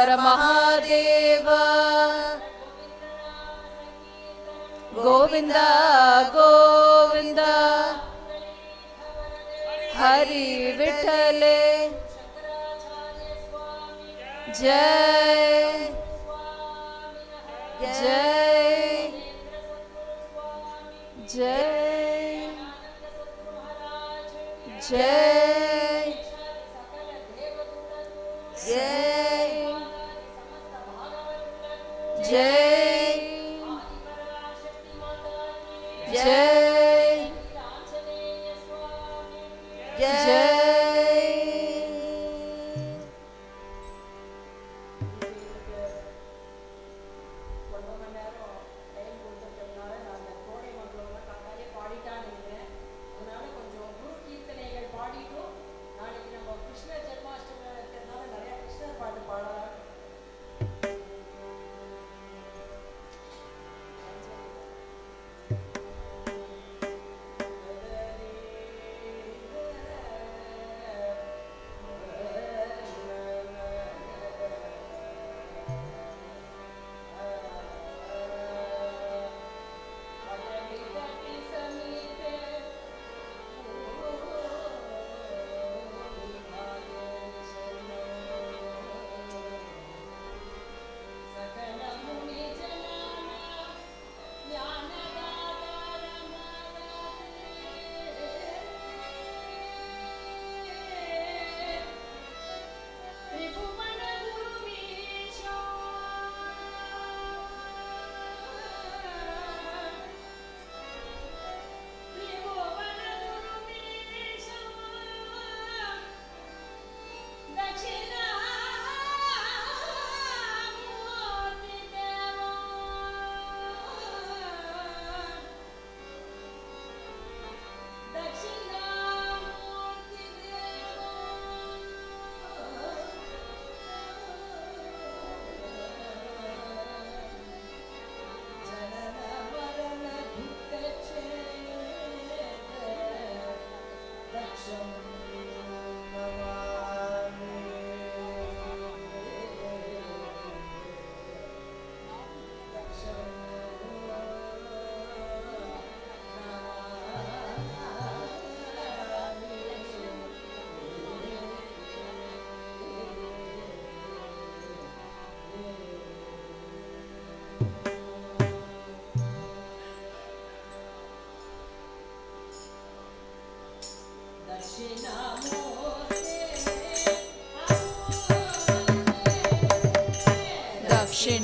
హర మహాదేవ. గోవింద గోవింద హరి విఠలే. జయ జయ జయ జయ జయ జయ జయ జయ.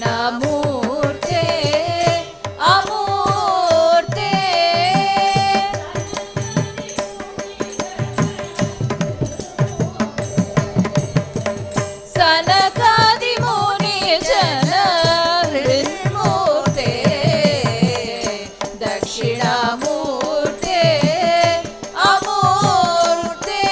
దక్షిణామూర్తే అమూర్తే సనకాది ముని జన హృన్మూర్తే. దక్షిణామూర్తే అమూర్తే.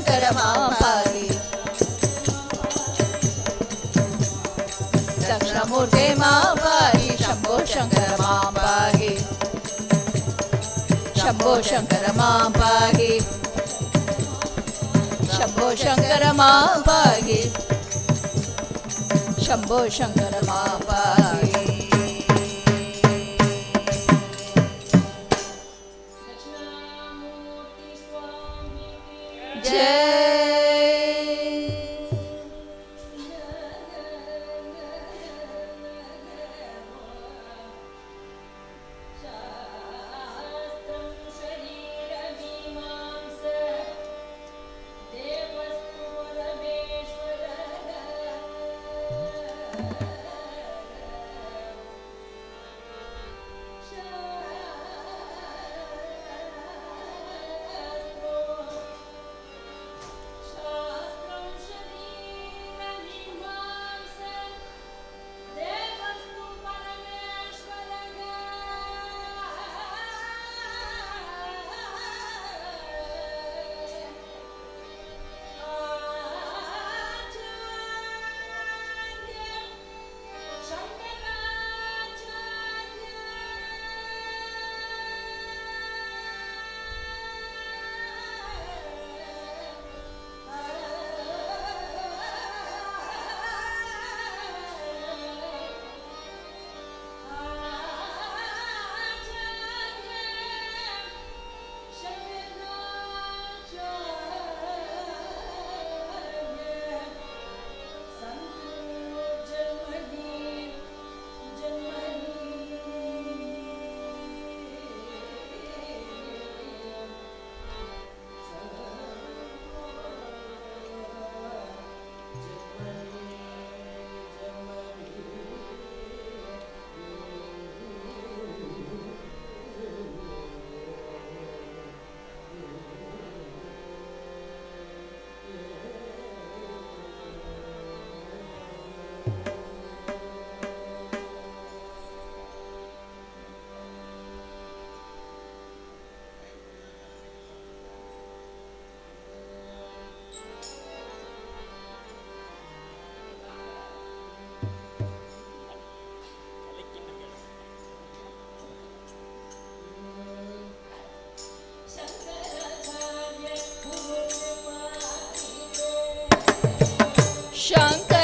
शङ्कर मां पाहि दक्षिणमूर्ते मां पाहि शम्भो शङ्कर मां पाहि शम्भो शङ्कर मां पाहि शम्भो शङ्कर मां पाहि शम्भो शङ्कर मां पाहि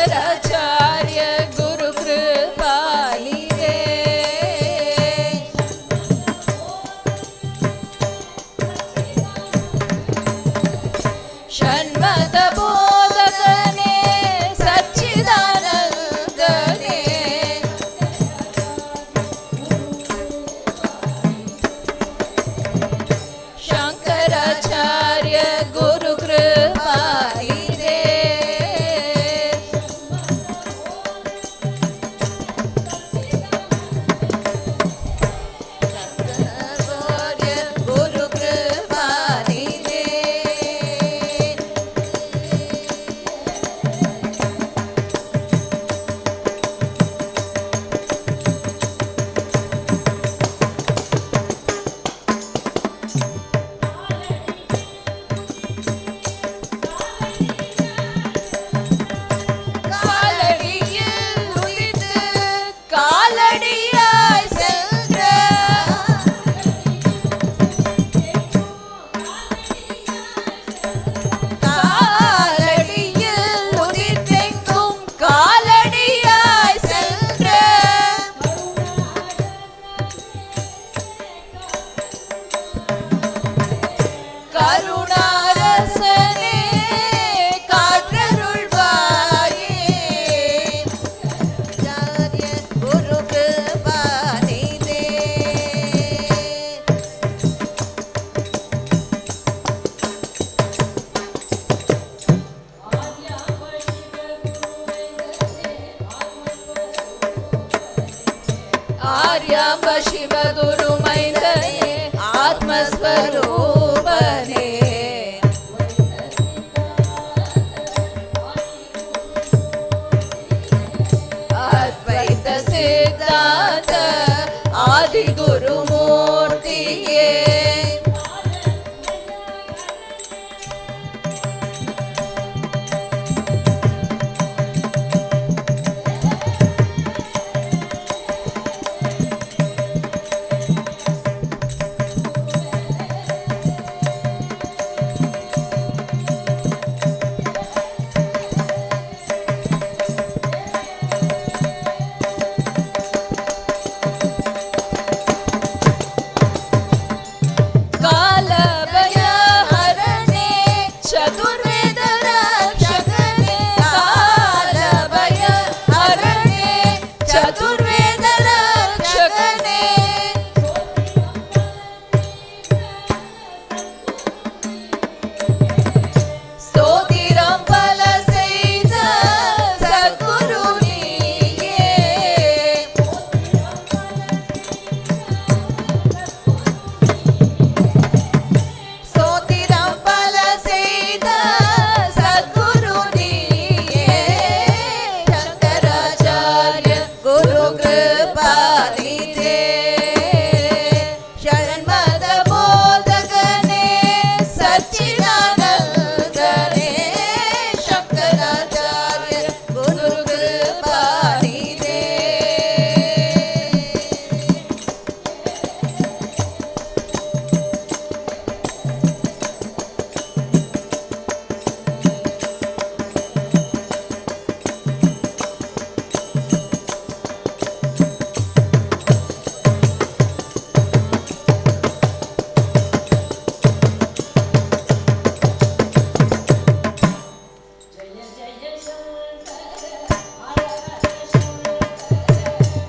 शंकराचार्य गुरु कृपाली रे षण्मत बोधकने सच्चिदानंदने शंकराचार्य गुरु कृपाली आर्यांब शिव गुरु मैंदने आत्मस्वरूपने अद्वैत सिद्धांत आदि गुरु मूर्ति ಚತುರ್ವೇದ ರಕ್ಷಕನೇ ಕಾಲ ಭಯ ಹರಣೆ ಚತುರ್ವೇದ ರಕ್ಷಕನೇ ಸ್ತೋತಿರಂಬಲ செய்த சத்குரு நீயே ಸ್ತೋತಿರಂಬಲ செய்த சத்குரு நீயே ಶಂಕರಾಚಾರ್ಯ ಗುರು ಕೃಪಾನಿಧೇ ಷಣ್ಮದ ಬೋಧಕನೇ ಸಚ್ಚಿದಾನಂದನೇ ಶಂಕರಾಚಾರ್ಯ ಗುರು ಕೃಪಾನಿಧೇ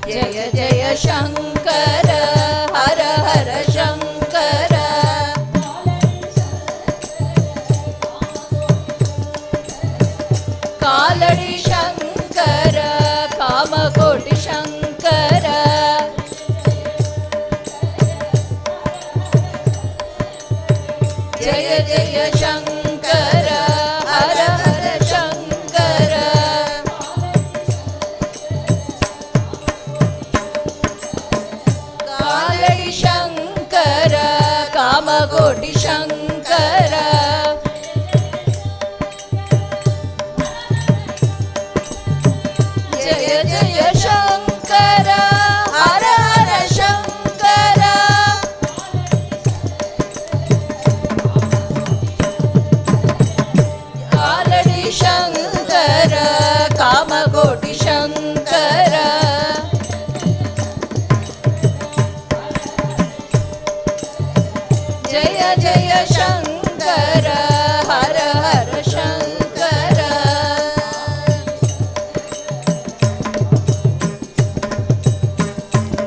ಜಯ ಜಯ ಶಂಕರ ಹರ ಹರ ಶಂಕರ ಕಾಲಡಿ ಶಂಕರ ಕಾಮಕೋಟಿ ಶಂಕರ ಜಯ ಜಯ ಶಂಕರ ಹರ ಹರ ಶಂಕರ ಕಾಲಡಿ ಶಂಕರ ಕಾಮಕೋಟಿ ಶಂಕರ ಜಯ ಜಯ ಶಂಕರ ಹರ ಹರ ಶಂಕರ ಕಾಲಡಿ ಶಂಕರ ಕಾಮಕೋಟಿ ಶಂಕರ ಜಯ ಜಯ ಶಂಕರ ಹರ ಹರ ಶಂಕರ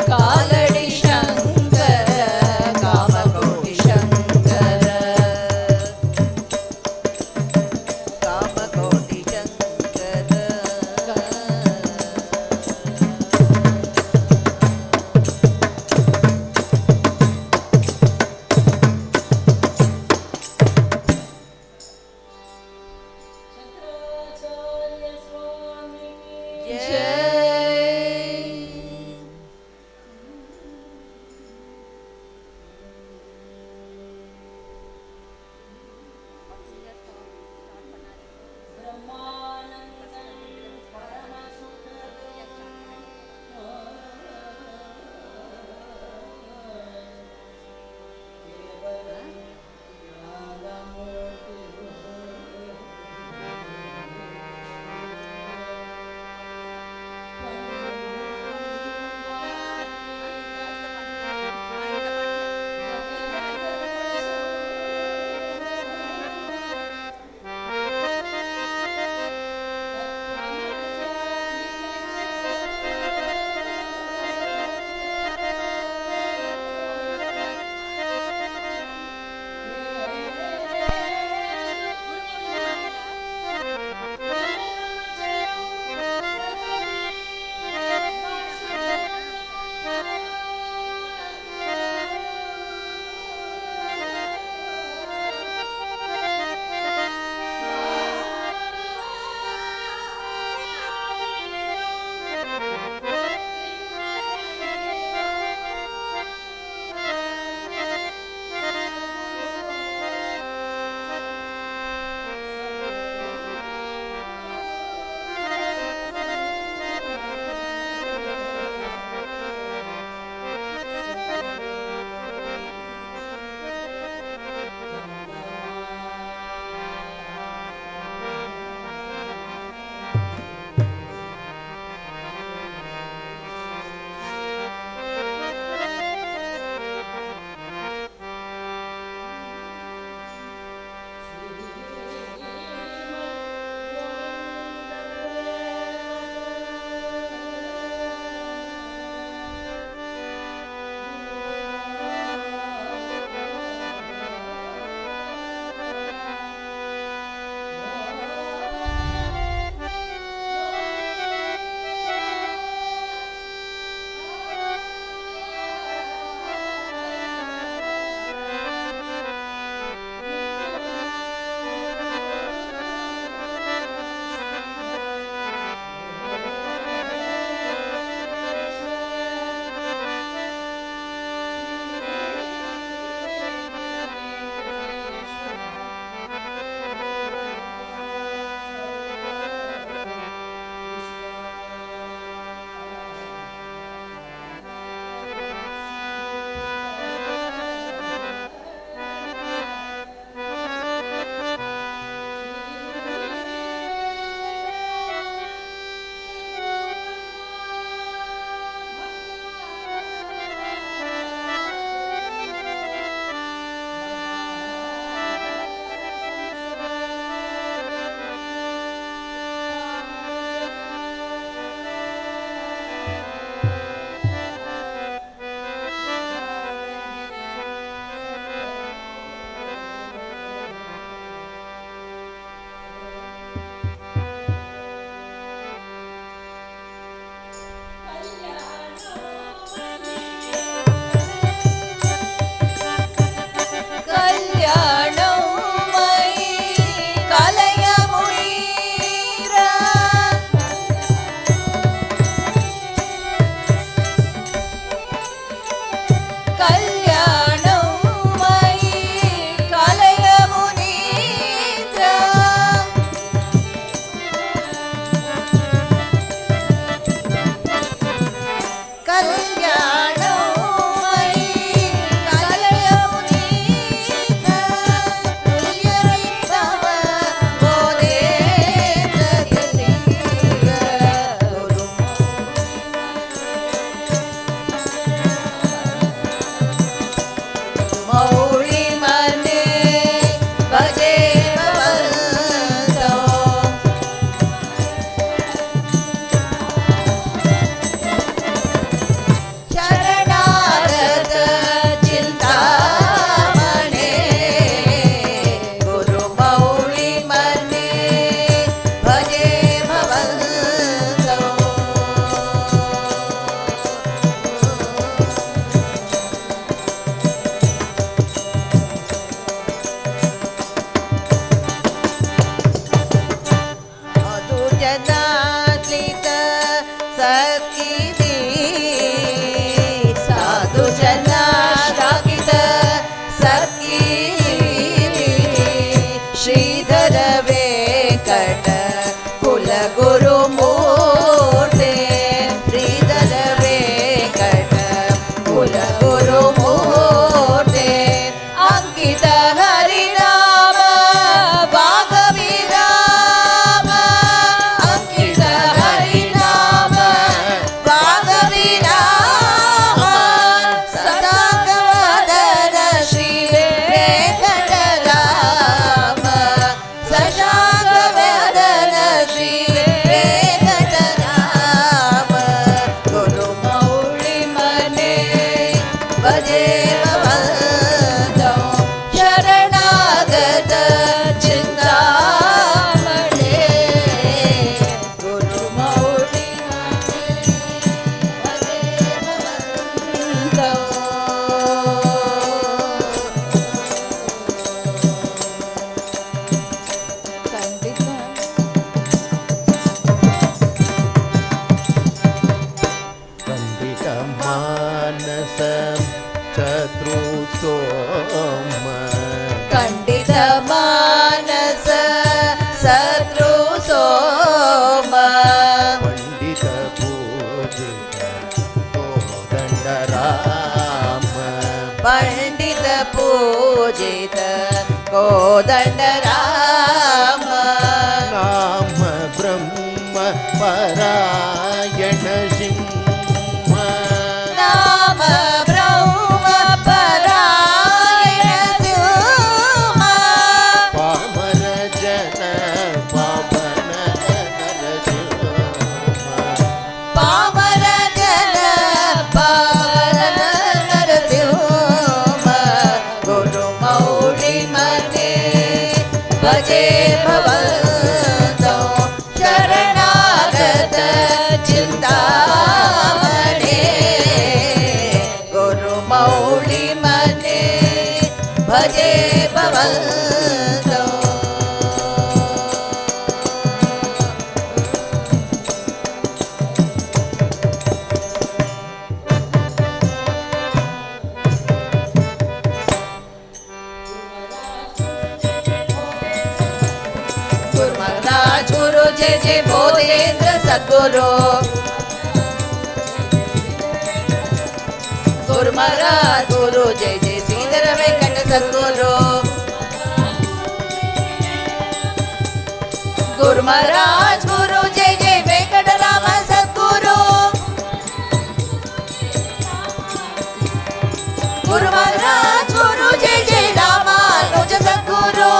ಕಾಲಡಿ ಶಂಕರ ಕಾಮಕೋಟಿ ಶಂಕರ ಕಾಮಕೋಟಿ ಶಂಕರ शत्रु सोम पंडित पूजित कोदंड राम पंडित पूजित कोदंड राम नाम ब्रह्म परायण सिंह नाम ब्रह्म परायण सिंह पामर जन पावन नरसिंह पामर जन पावन नरसिंह गुरु मौली मने भजे भवंतो शरणागत चिंतामणे गुरु मौली मने भजे भवंतो गुरु महाराज गुरु जय जय बोधेंद्र सद्गुरु गुरु महाराज गुरु जय जय श्रीधर वेंकट सद्गुरु गुरु महाराज गुरु जय जय वेंकट राम सद्गुरु गुरु महाराज गुरु जय जय रामानुज सद्गुरु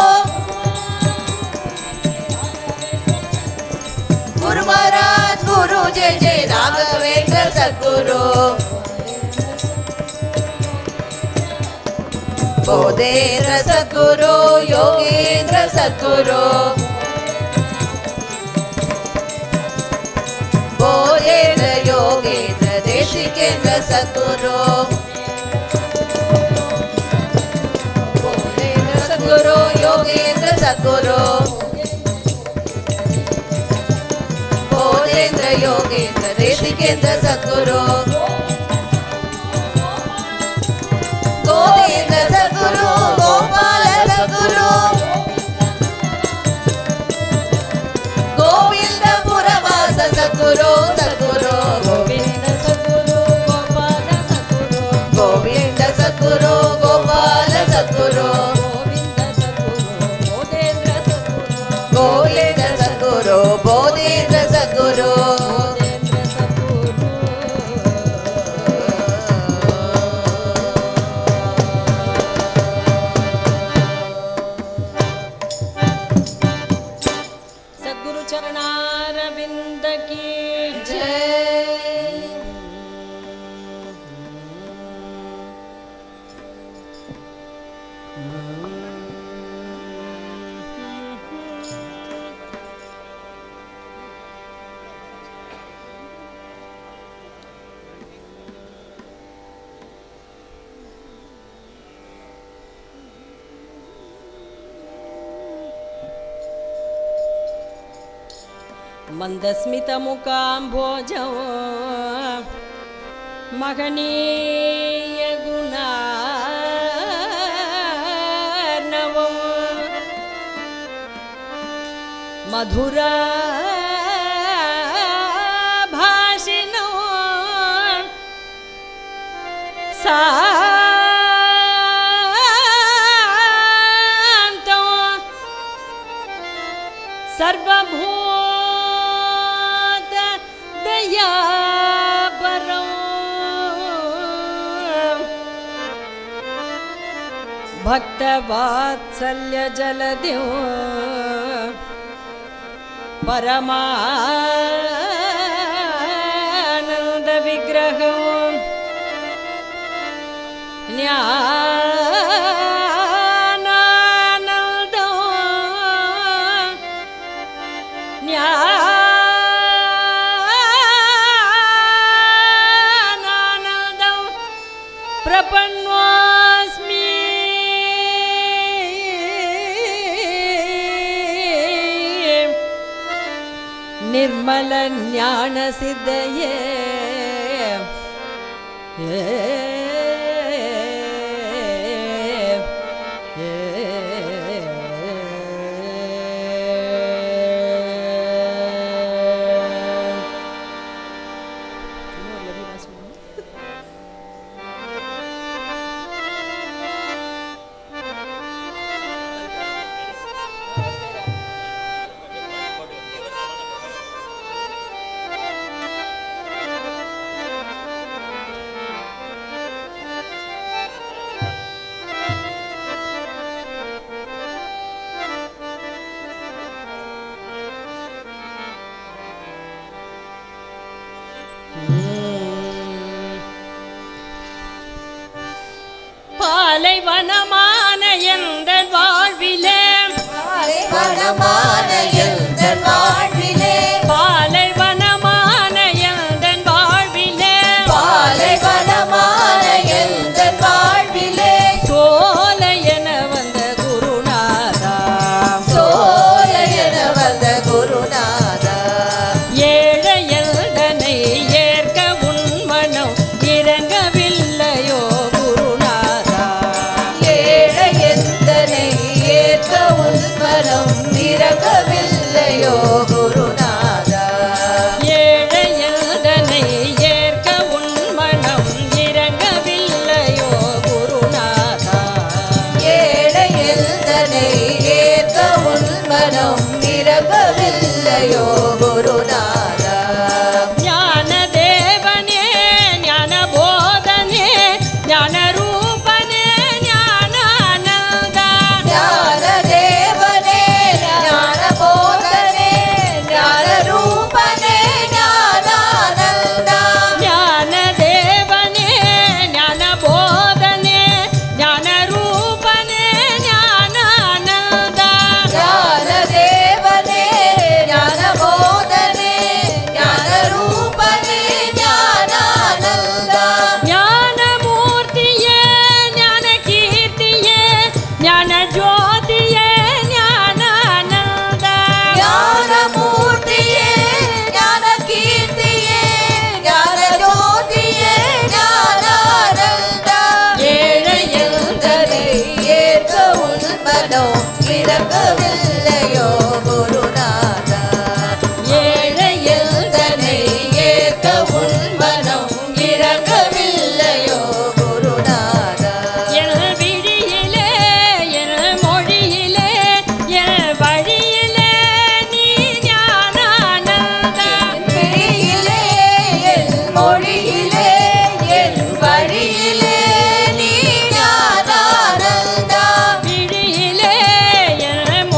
गुरु महाराज गुरु जय जय राघवेंद्र सद्गुरु बोधेंद्र सद्गुरु योगेंद्र सद्गुरु बोधेंद्र योगेंद्र देशिकेंद्र सद्गुरु बोधेंद्र सद्गुरु योगेंद्र सद्गुरु बोधेंद्र योगेंद्र देशिकेंद्र सद्गुरु गोविंद सद्गुरु गोपाल सद्गुरु गोविंद पुरवास सद्गुरु सद्गुरु गोविंद सद्गुरु गोपाल सद्गुरु गोविंद सद्गुरु गोपाल सद्गुरु गोविंद सद्गुरु बोधेंद्र सद्गुरु सद्गुरु चरणारविंद की जय मंदस्मितमुकाम्भोजो महनीय गुणार्णवो मधुरा भाषिणो शान्तो सर्वभूत दयापरो भक्तवात्सल्य जलद्यो परमानंद विग्रहो ज्ञानानंदो ज्ञानानंदो प्रपन्नोऽस्मि निर्मल ज्ञान सिद्धये இறங்கவில்லையோ குருநாதா ஞான தேவனே ஞான போதனே ஞான ரூபனே ஞானானந்தா ஞான தேவனே ஞான போதனே ஞான ரூபனே ஞானானந்தா ஞான தேவனே ஞான போதனே ஞான ரூபனே ஞானானந்தா ஞான தேவனே ஞான போதனே ஞான ரூபனே ஞானானந்தா ஞானமூர்த்தியே ஞான கீர்த்தியே ஞான ஜோதியே ஞானானந்தா ஞானமூர்த்தியே ஞான கீர்த்தியே ஞான ஜோதியே ஞானானந்தா ஏழையந்தனை ஏற்க உண்மனோ இறங்கவில்லையோ குருநாதா ஏழையந்தனை ஏற்க உண்மனோ இறங்கவில்லையோ குருநாதா என் விழியிலே என் மொழியிலே என் வழியிலே நீ ஞானானந்தா விழியிலே என் மொழியிலே என் வழியிலே நீ ஞானானந்தா விழியிலே என்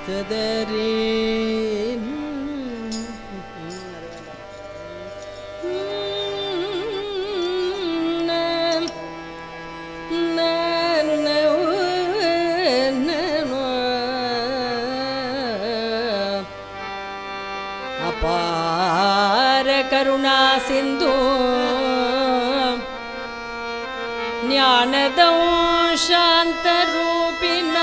ತದರಿ ಅಪಾರ ಕರುಣಾ ಸಿಂಧು ಜ್ಞಾನದ ಶಾಂತ ರೂಪಿಣ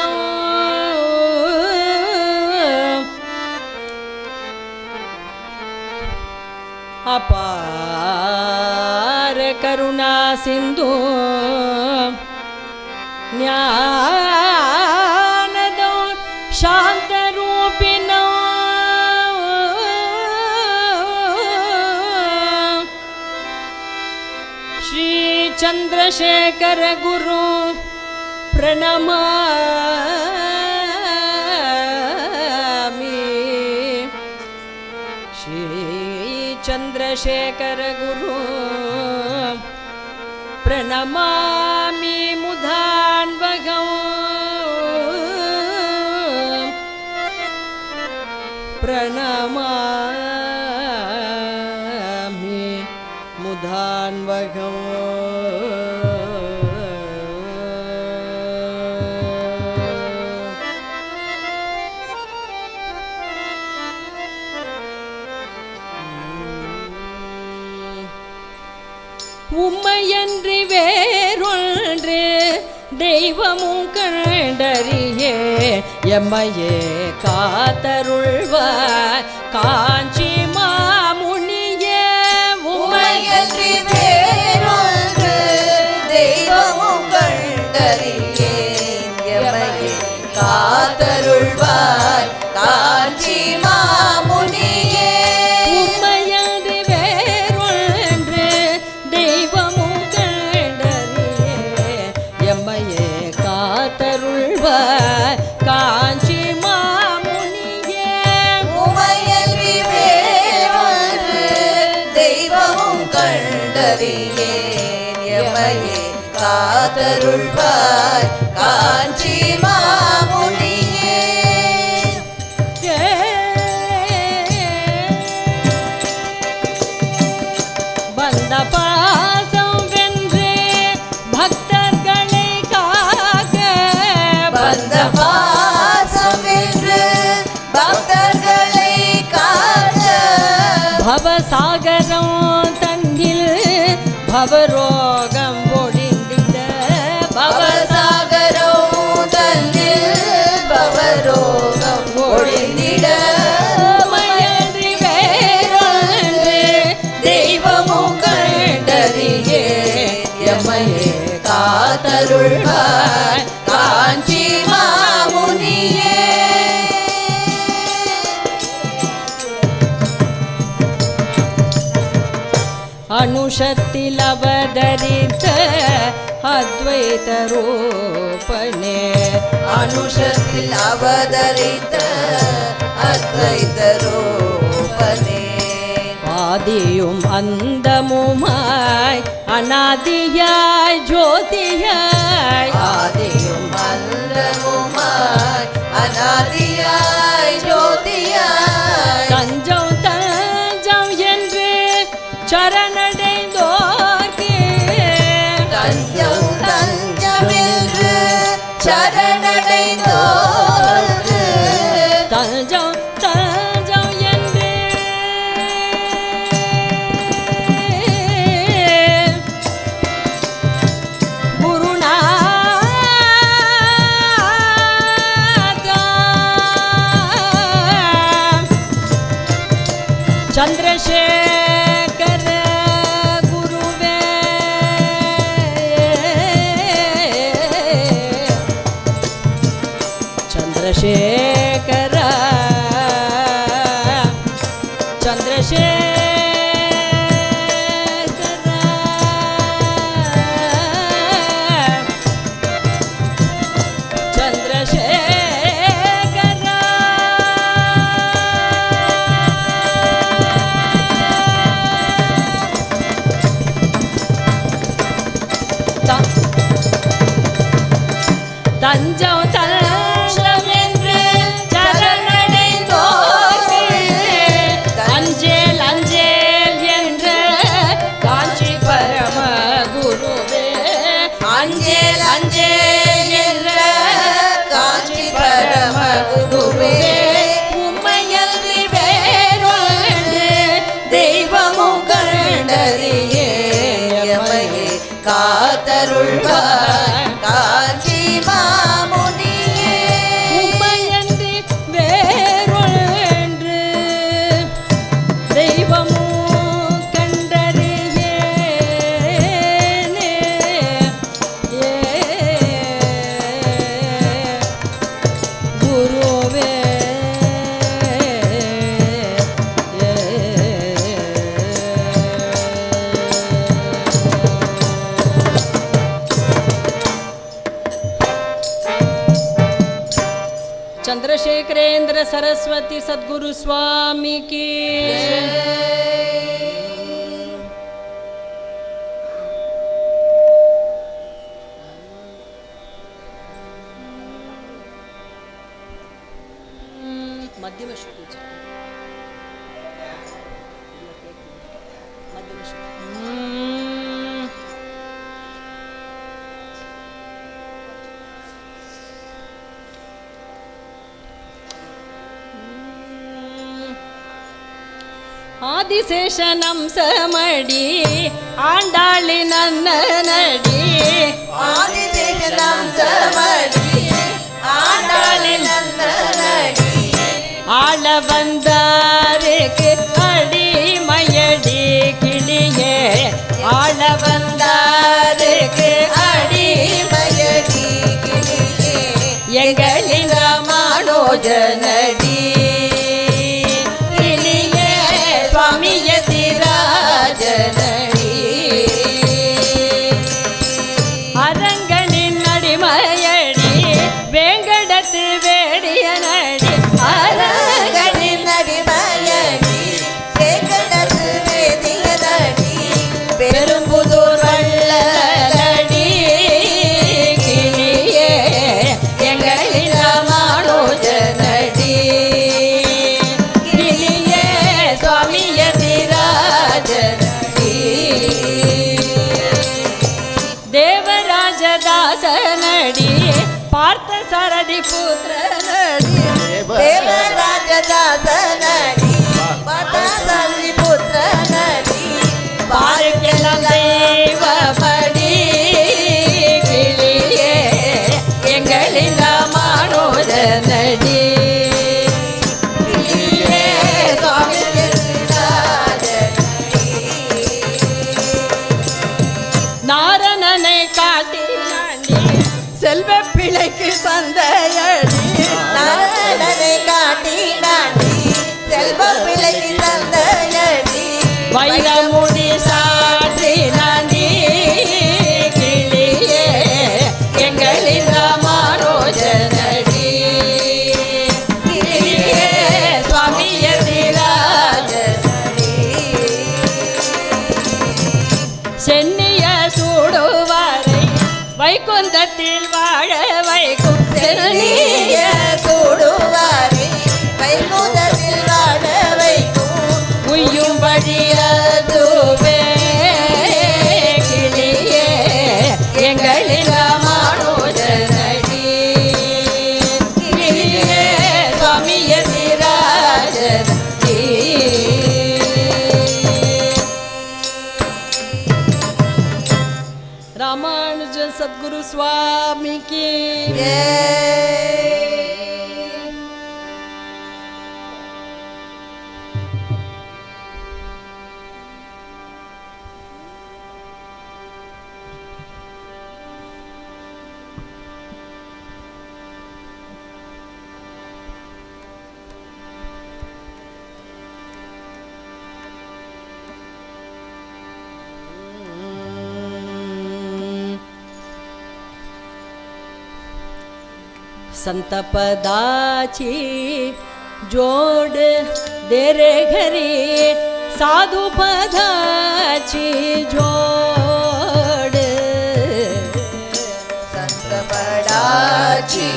ಅಪಾರ ಕರುಣಾ ಸಿಂಧು ಜ್ಞಾನದ ಶಾಂತ ರೂಪಿಣ ಶ್ರೀ ಚಂದ್ರಶೇಖರ ಗುರು ಪ್ರಣಮಾಮಿ ಶ್ರೀ ಚಂದ್ರಶೇಖರ ಗುರು ಪ್ರಣಮಾಮಿ ಮುಧಾನ್ವಗಂ ಪ್ರಣಮಾಮಿ ಮುಧಾನ್ವಗಂ உம்மையன்றி வேறொன்று தெய்வமும் கண்டறியே எம்மையே காத்தருள்வாய் காஞ்சி மாமுனியே உம்மையன்றி வேறொன்று தெய்வமும் கண்டறியேன் எம்மையே காத்தருள்வாய் காஞ்சி மாமுனியே உம்மையன்றி வேறொன்று தெய்வமும் கண்டறியே எம்மையே காத்தருள்வாய் காஞ்சி மாமுனியே உம்மையன்றி வேறொன்று தெய்வமும் கண்டறியேன் எம்மையே காத்தருள்வாய் காஞ்சி மாமுனியே வந்த பாசம் வென்று பக்தர்களை காக்க வந்த பாசம் வென்று பக்தர்களை காக்க பவசாகரம் தன்னில் பவரோகம் ஒழிந்திட பவசாகரோ தன்னில் பவரோகம் ஒழிந்திட உம்மையன்றி வேறொன்று தெய்வமும் கண்டறியே எம்மையே காத்தருள்வாய் காஞ்சி மாமுனியே அனுஷத்தில் அவதரித்த அத்வைத ரூபனே அனுஷத்தில் அவதரித்த அத்வைத ரூபனே ஆதியும் அந்தமுமாய் அநாதியாய் ஜோதியாய் ஆதியும் அந்தமுமாய் அநாதியாய் ஜோதியாய் தஞ்சம் தஞ்சம் என்று சரணடைந்தோர்க்கு தஞ்சம் தஞ்சம் என்று சரணடைந்தோர்க்கு தஞ்சம் தஞ்சம் என்று குருநாதா சந்திரசேகர குருவே சந்திரசேகர தஞ்ச தஞ்சம் தஞ்சம் என்று சரணடைந்தோர்க்கு அஞ்சேல் அஞ்சேல் என்ற காஞ்சி பரம குருவே அஞ்சேல் அஞ்சேல் என்ற காஞ்சி பரம குருவே உம்மையன்றி வேறொன்று தெய்வமும் கண்டறியே எமையே காத்தருள்வார் காஞ்சி மாமுனியே உம்மையன்றி வேறொன்று தெய்வமும் கண்டறியேனே. குருவே चंद्रशेखरेंद्र सरस्वती सद्गुरु स्वामी की मध्यम श्रुति मध्यम श्रुति ஆதிசேஷனம் சமடி ஆண்டாளி நன்ன நடி ஆதிசேஷனம் சமடி ஆண்டாளி நந்தனடி ஆள வந்தாருக்கு அடிமையடி கிளியே ஆள வந்தாருக்கு அடிமையடி கிளியே எங்களின் ராமானுஜனடி கிளியே சுவாமி யதிராஜனடி அரங்கனின் அடிமையடி வேங்கடத்து வேடிய நடி அரங்கனின் அடிமையடி வேங்கடத்து வேதியனடி பெரும்புதூர் வள்ளலடி கிளியே எங்களின் ராமானுஜனடி கிளியே சுவாமி யதிராஜனடி தேவராஜதாசனடி பார்த்த சரதி புத்திர நடி தேவராஜதாசனடி பதாசனி புத்திரனடி பார்க்கலாம் தெய்வபடி கிளியே எங்களின் ராமானுஜனடி கிளியே சுவாமி யதிராஜனடி நாரணனை காட்டி நாண்டி செல்வ பிள்ளைக்கு சந்தையடி நாரணனை காட்டி நாடி செல்வ பிள்ளைக்கு தந்தையடி வைரமுடி சாற்றி நாண்டி கிளியே எங்களின் ராமானுஜனடி கிளியே சுவாமி யதிராஜனடி சென்னிய சூடுவாரை வைகுந்தத்தில் வாழ வைக்கும் சென்னிய சூடுவாரை வைகுந்தத்தில் வாழ வைக்கும் உய்யும் வழியதுவே கிளியே எங்களின் ராமானுஜனடி கிளியே சுவாமி யதிராஜனடி रामानुज सद्गुरु स्वामी की संत पदाची जोड दे रे घरी साधु पदाची जोड संत पदाची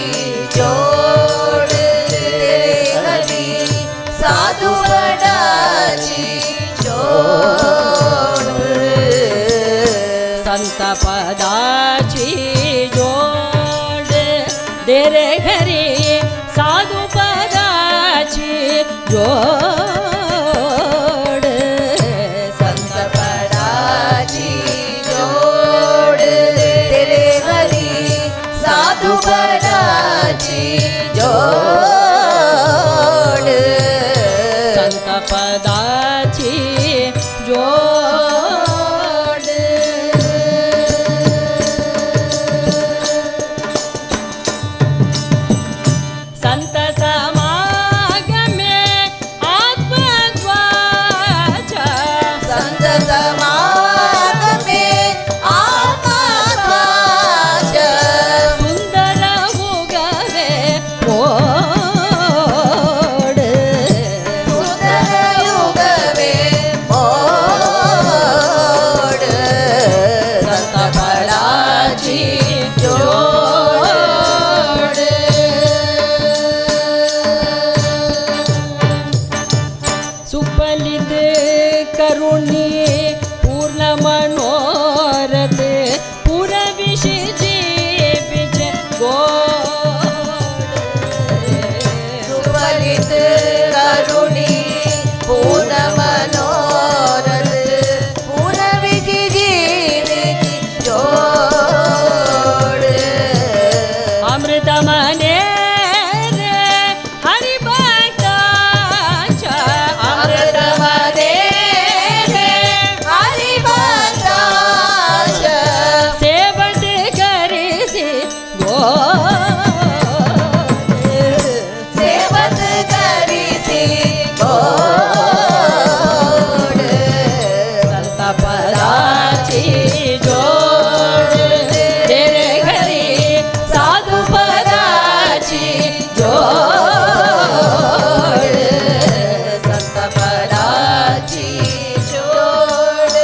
घरी साधू पदाची जोड संत पदाची जोड तेरे घरी साधू पदाची जोड संत पदाची जोड संत समागमे आत्मद्वाचा संत समागमे आत्मद्वाच सुंदर उगवे मोड सुंदर युगवे मोड संत पदाची जोड सुपलित करुणी पूर्ण मनोरथ पुरविषि जीविच गोड सुफलित करुणी पूर्ण मनोरथ पूर्ण विधि जीवित जोड अमृत मने रे हरिभक्ताच्या अमृत मध्ये हरिभक्ताच सेवट करिसी गोड सेवत करीसी गोड संत पदाची जोड तेरे घरी साधू पदाची जोड संत पदाची जोड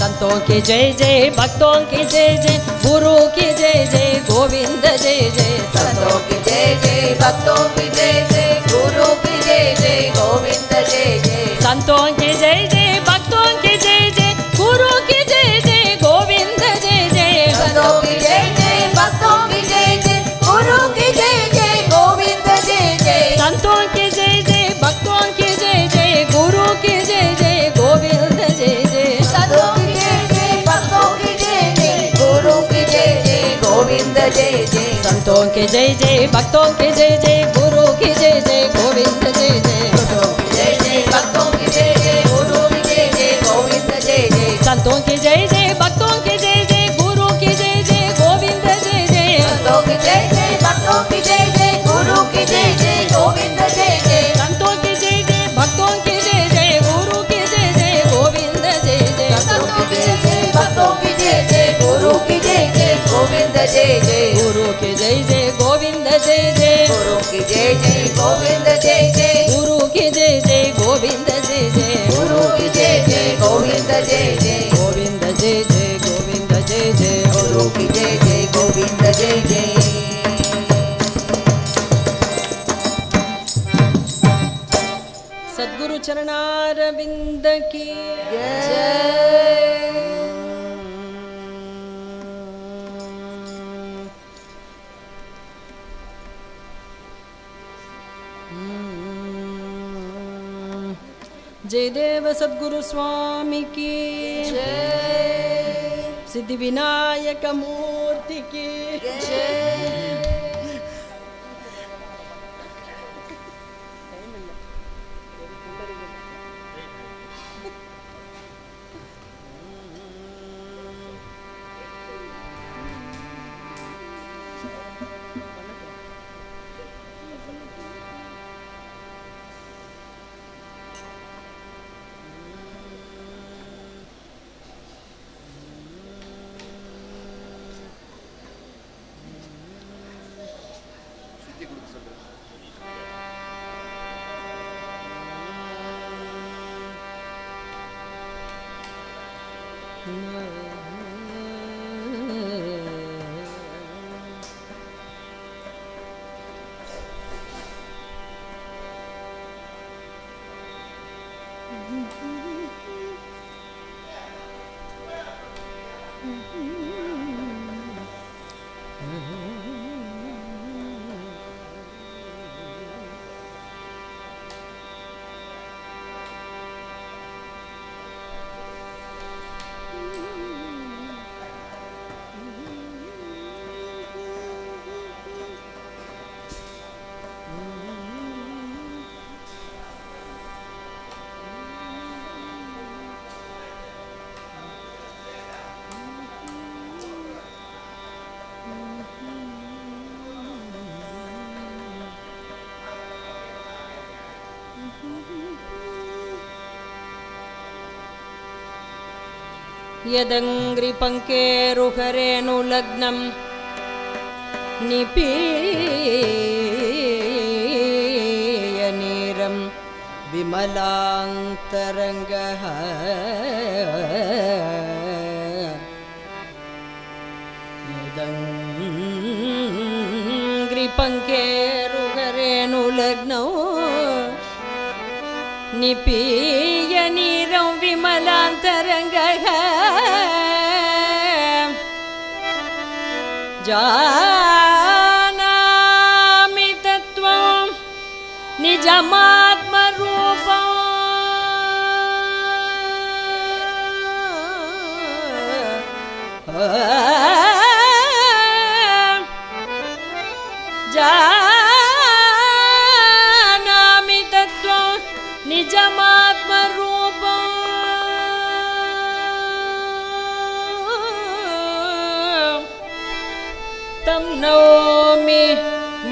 संतों की जय जय भक्तों की जय जय गुरु की जय जय गोविंद जय जय संतों की जय जय भक्तों की जय जय गुरु की जय जय गोविंद जय जय संतों की जय जय भक्तों की जय जय गुरु की जय जय गोविंद जय जय संतों की जय जय भक्तों की जय जय गुरु की जय जय गोविंद जय जय संतों की जय जय भक्तों की जय जय गुरु की जय जय गोविंद जय जय संतों की जय जय भक्तों की जय जय गुरु की जय जय गोविंद जय जय संतों की जय जय भक्तों की जय जय गुरु की जय जय गोविंद जय जय संतों की जय जय भक्तों की जय जय गुरु की जय जय गोविंद जय जय संतों की जय जय भक्तों की जय जय गुरु की जय जय गोविंद जय जय संतों की जय जय भक्तों की जय जय गुरु की जय जय गोविंद जय जय संतों की जय जय भक्तों की जय जय गुरु की जय जय गोविंद जय जय संतों की जय जय भक्तों की जय जय गुरु की जय जय गोविंद जय जय गुरु की जय जय गोविंद जय जय गुरु की जय जय गोविंद जय जय गुरु की जय जय गोविंद जय जय गुरु की जय जय गोविंद जय जय गोविंद जय जय गोविंद जय जय गुरु की जय जय गोविंद जय जय सद्गुरु चरणारविंद की जय देव सद्गुरु स्वामी की सिद्धि विनायक मूर्ति की यदङ्घ्रिपङ्केरुहरेणुलग्नं निपीयनीरं विमलान्तरङ्गः यदङ्घ्रिपङ्केरुहरेणुलग्नौ निपीयनीरं विमलान्तरङ्गः जानामि तत्त्वं निजमात्मरूपं जानामि तत्त्वं निजमात्मरूपं तं नौमि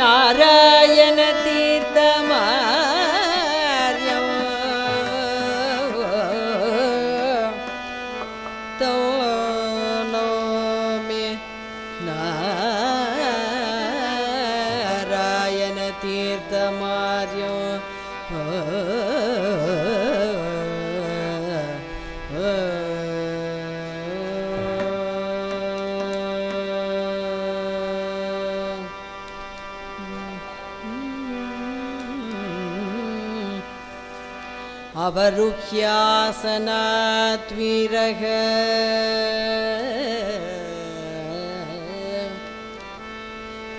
नारायणतीर्थमार्यं तं नौमि नारायणतीर्थमार्यं अवरुह्यासनाद्विरह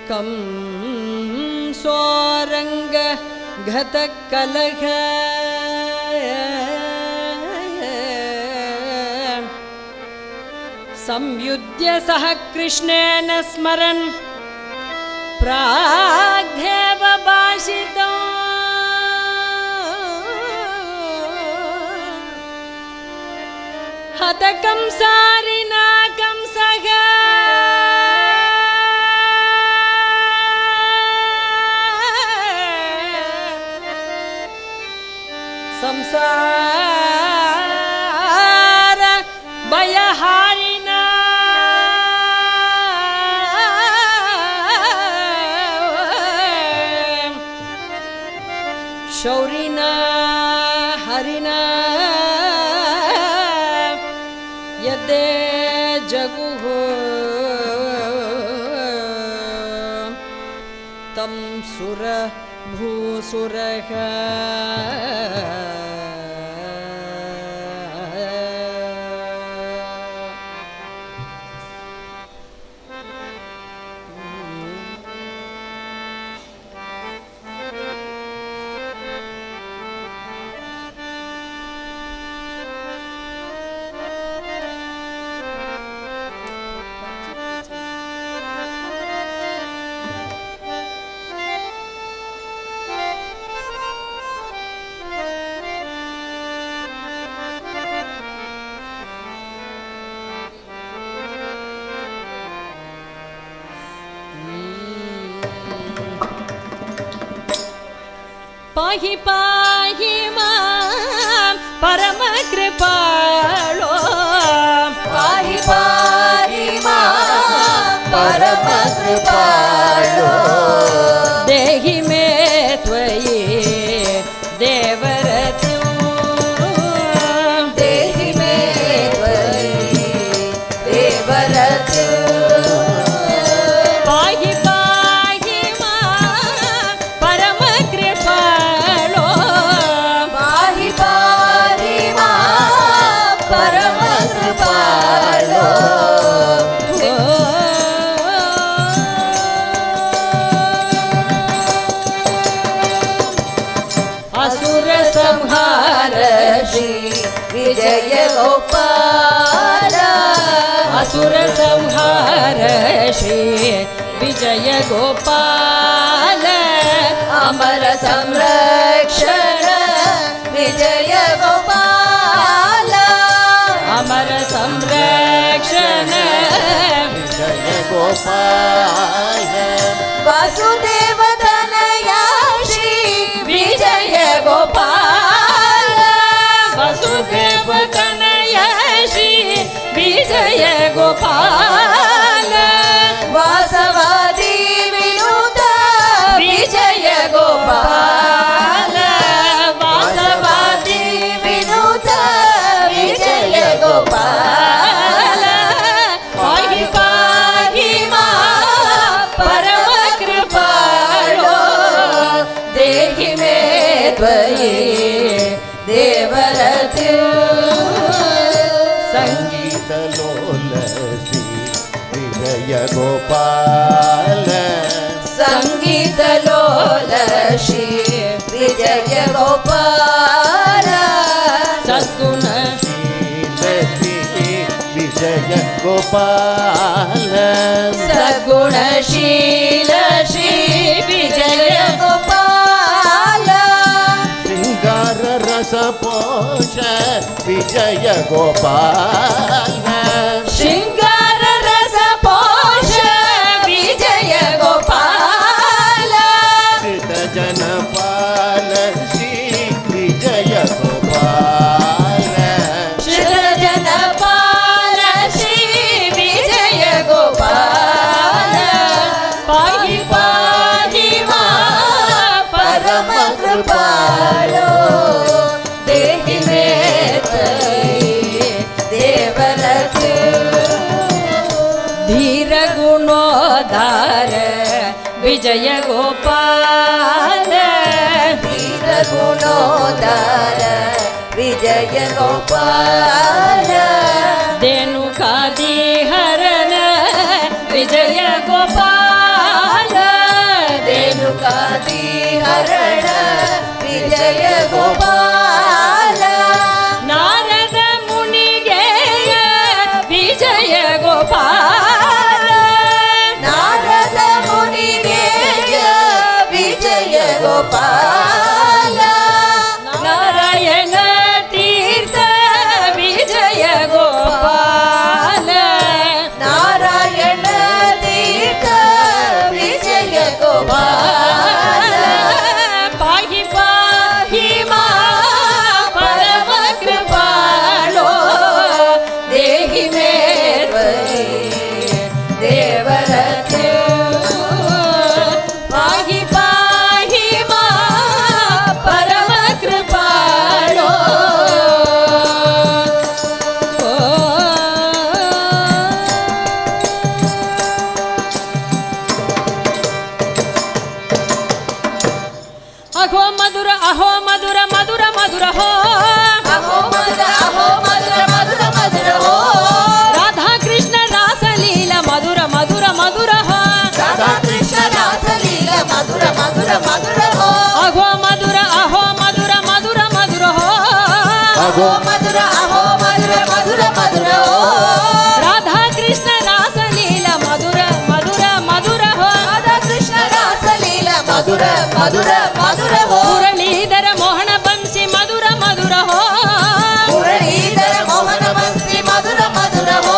कं स्वरङ्ग घतकलह संयुज्य सह कृष्णेन स्मरन् प्राग्देव भाषितम् हतकं सारिना कंसः संसार भयहारिना शौरिना हरिना यदे जगुः तं सुर भूसुरः पाहि पाहि मां परमकृपालो पाहि पाहि मां परमकृपालो देहि मे त्वयि देवरतिं देहि मे त्वयि देवरतिं पाहि पाहि मां परमकृपालो पाहि पाहि मां परमकृपालो असुर संहार श्री विजय गोपाल असुर संहार श्री विजय गोपाल अमर संरक्षण विजय गोपाल अमर संरक्षण जय गोपाल वासुदेव तनया श्री विजय गोपाल ಗೋಪಾಲ ಸಂಗೀತ ಲೋಲ ಶ್ರೀ ವಿಜಯ ಗೋಪಾಲ ಸದ್ಗುಣ ವಿಜಯ ಗೋಪಾಲ ಸಗುಣಶೀಲ ಶ್ರೀ ವಿಜಯ ಗೋಪಾಲ ಶೃಂಗಾರ ರಸ ಪೋಷ ವಿಜಯ ಗೋಪಾಲ ಶೃಂಗಾರ ರಸ ಪೋಷ ವಿಜಯ ಗೋಪಾಲ ಶ್ರಿತ ಜನಪಾಲ ಶ್ರೀ ವಿಜಯ ಗೋಪಾಲ ಶ್ರೀ ಜನಪಾಲ ಶ್ರೀ ವಿಜಯ ಗೋಪಾಲ ಪಾಹಿ ಪಾಹಿ ಮಾ ಪರಮ ಕೃಪಾಲೋ ದೇಹಿ ಮೇ ದೇವರತು ಧೀರ ಗುಣೋದಾರ ವಿಜಯ ಗೋಪಾಲ ಧೀರ ಗುಣೋದಾರ ವಿಜಯ ಗೋಪಾಲ ಧೇನುಕಾದಿ ಹರನ ವಿಜಯ ಗೋಪಾಲ ರೇಣುಕಾದಿ ಹರಣ ವಿಜಯ ಗೋಪಾಲ ನಾರದ ಮುನಿಗೆಯ ವಿಜಯ ಗೋಪಾಲ ನಾರದ ಮುನಿಗೆ ವಿಜಯ ಗೋಪಾಲ ನಾರಾಯಣ ತೀರ್ಥ ವಿಜಯ ಗೋಪಾಲ ನಾರಾಯಣ ತೀರ್ಥ ವಿಜಯ ಗೋಪಾಲ ಪಾಹಿ ಪಾಹಿ ಮಾ ಪರಮ ಕೃಪಾಳೋ ದೇಹಿ ಮೇ ದೇವರತೆ ಪಾಹಿ ಪಾಹಿ ಮಾ ಪರಮ ಕೃಪಾಳೋ ಅಹೋ ಮಧುರ ಅಹೋ ಮಧುರ ಮಧುರ ಮಧುರ ಹೋ ಅಹೋ ಮಧುರ ಮಧುರ ಮಧುರ ಹೋ ರಾಧಾ ಕೃಷ್ಣ ರಾಸಲೀಲ ಮಧುರ ಮಧುರ ಮಧುರ ಹೋ ರಾಧಾ ಕೃಷ್ಣ ರಾಸಲೀಲ ಮಧುರ ಮಧುರ ಮಧುರ ಹೋ ಅಹೋ ಮಧುರ ಮಧುರ ಮಧುರ ಹೋ ಅಹೋ ಮಧುರ ಮಧುರ ಮಧುರ ಹೋ ರಾಧಾ ಕೃಷ್ಣ ರಾಸಲೀಲ ಮಧುರ ಮಧುರ ಮಧುರ ಹೋ ರಾಧಾ ಕೃಷ್ಣ ರಾಸಲೀಲ ಮಧುರ ಮಧುರ ಮಧುರ ಹೋ ಮುರಳೀಧರ ಮೋಹನ ಬಂಸಿ ಮಧುರ ಮಧುರ ಹೋ ಮುರಳೀಧರ ಮೋಹನ ಬಂಸಿ ಮಧುರ ಮಧುರ ಹೋ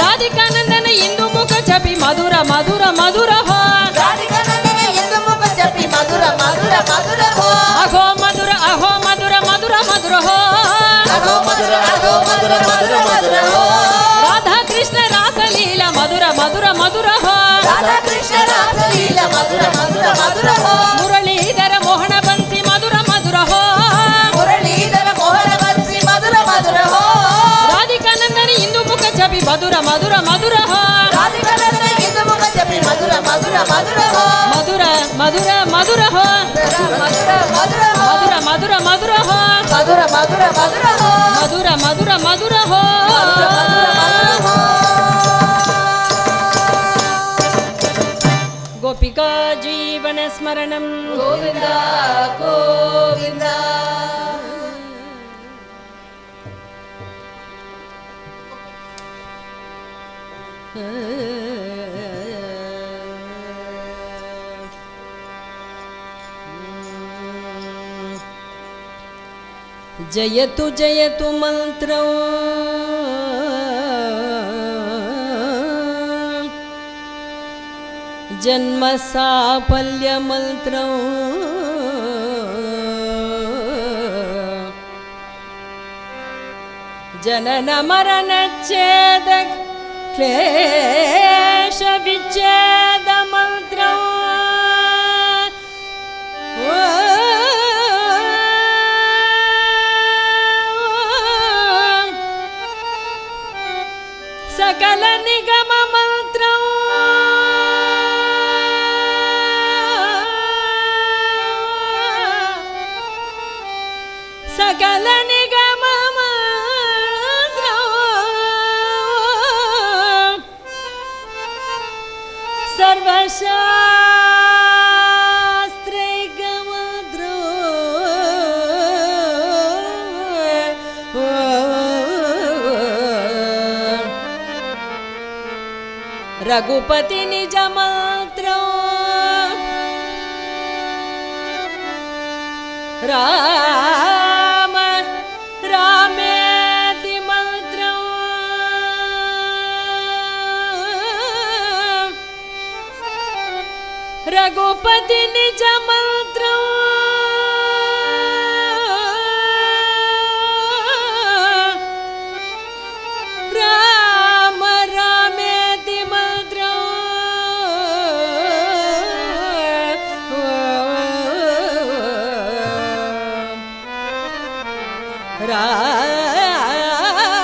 ರಾಧಿಕಾನಂದನ ಇಂದು ಮುಖ ಚಪಿ ಮಧುರ ಮಧುರ ಮಧುರ ಹೋ ರಾಧಿಕಾನಂದನ ಎಂದು ಮುಖ ಜಪಿ ಮಧುರ ಮಧುರ ಮಧುರ ಹೋ ಅಹೋ ಮಧುರ ಮಧುರ ಮಧುರ ಹೋ ಅಹೋ ಮಧುರ ಮಧುರ ಹೋ ರಾಧಾ ಕೃಷ್ಣ ರಾಸಲೀಲ ಮಧುರ ಮಧುರ ಮಧುರ ಹೋ ರಾಧಾ ಕೃಷ್ಣ ರಾಸಲೀಲ ಮಧುರ ಮಧುರ ಮಧುರ ಹೋ ಮುರಳೀಧರ ಮೋಹನ ಬಂಸಿ ಮಧುರ ಮಧುರ ಹೋ ಮುರಳೀಧರ ಮೋಹನ ಬಂಸಿ ಮಧುರ ಮಧುರ ಹೋ ರಾಧಿಕಾನಂದನ ಇಂದು ಮುಖ ಚಪಿ ಮಧುರ ಮಧುರ ಮಧುರ ಹೋ ರಾಧಿಕಾನಂದನ ಎಂದು ಮುಖ ಜಪಿ ಮಧುರ ಮಧುರ ಮಧುರ ಹೋ ಮಧುರ ಮಧುರ ಮಧುರ ಹೋ ಮಧುರ ಮಧುರ ಹೋ ಮಧುರ ಮಧುರ ಮಧುರ ಹೋ ಮಧುರ ಮಧುರ ಮಧುರ ಹೋ ಮಧುರ ಮಧುರ ಮಧುರ ಹೋ ಮಧುರ ಮಧುರ ಹೋ ಗೋಪಿಕಾ ಜೀವನ ಸ್ಮರಣಂ ಗೋವಿಂದ ಗೋವಿಂದ ಜಯತು ಜಯತು ಮಂತ್ರಂ ಜನ್ಮ ಸಾಫಲ್ಯ ಮಂತ್ರಂ ಜನನ ಮರಣ ಛೇದ ಕ್ಲೇಶ ವಿಚ್ಛೇದ ಮಂತ್ರಂ ಸಕಲ ನಿಗಮ ಮಂತ್ರಂ ಸಕಲ ನಿಗಮ ಮಂತ್ರಂ ಸರ್ವಶಾಸ್ತ್ರೈಕಮದ್ರೋ ರಘುಪತಿ ನಿಜ ಮಾತ್ರ ರಾಮ ರಾಮೇತಿ ಮಂತ್ರ ರಘುಪತಿ ನಿಜ ಮಂತ್ರ ರಾಮ ರಾಮೇತಿ ಮಂತ್ರ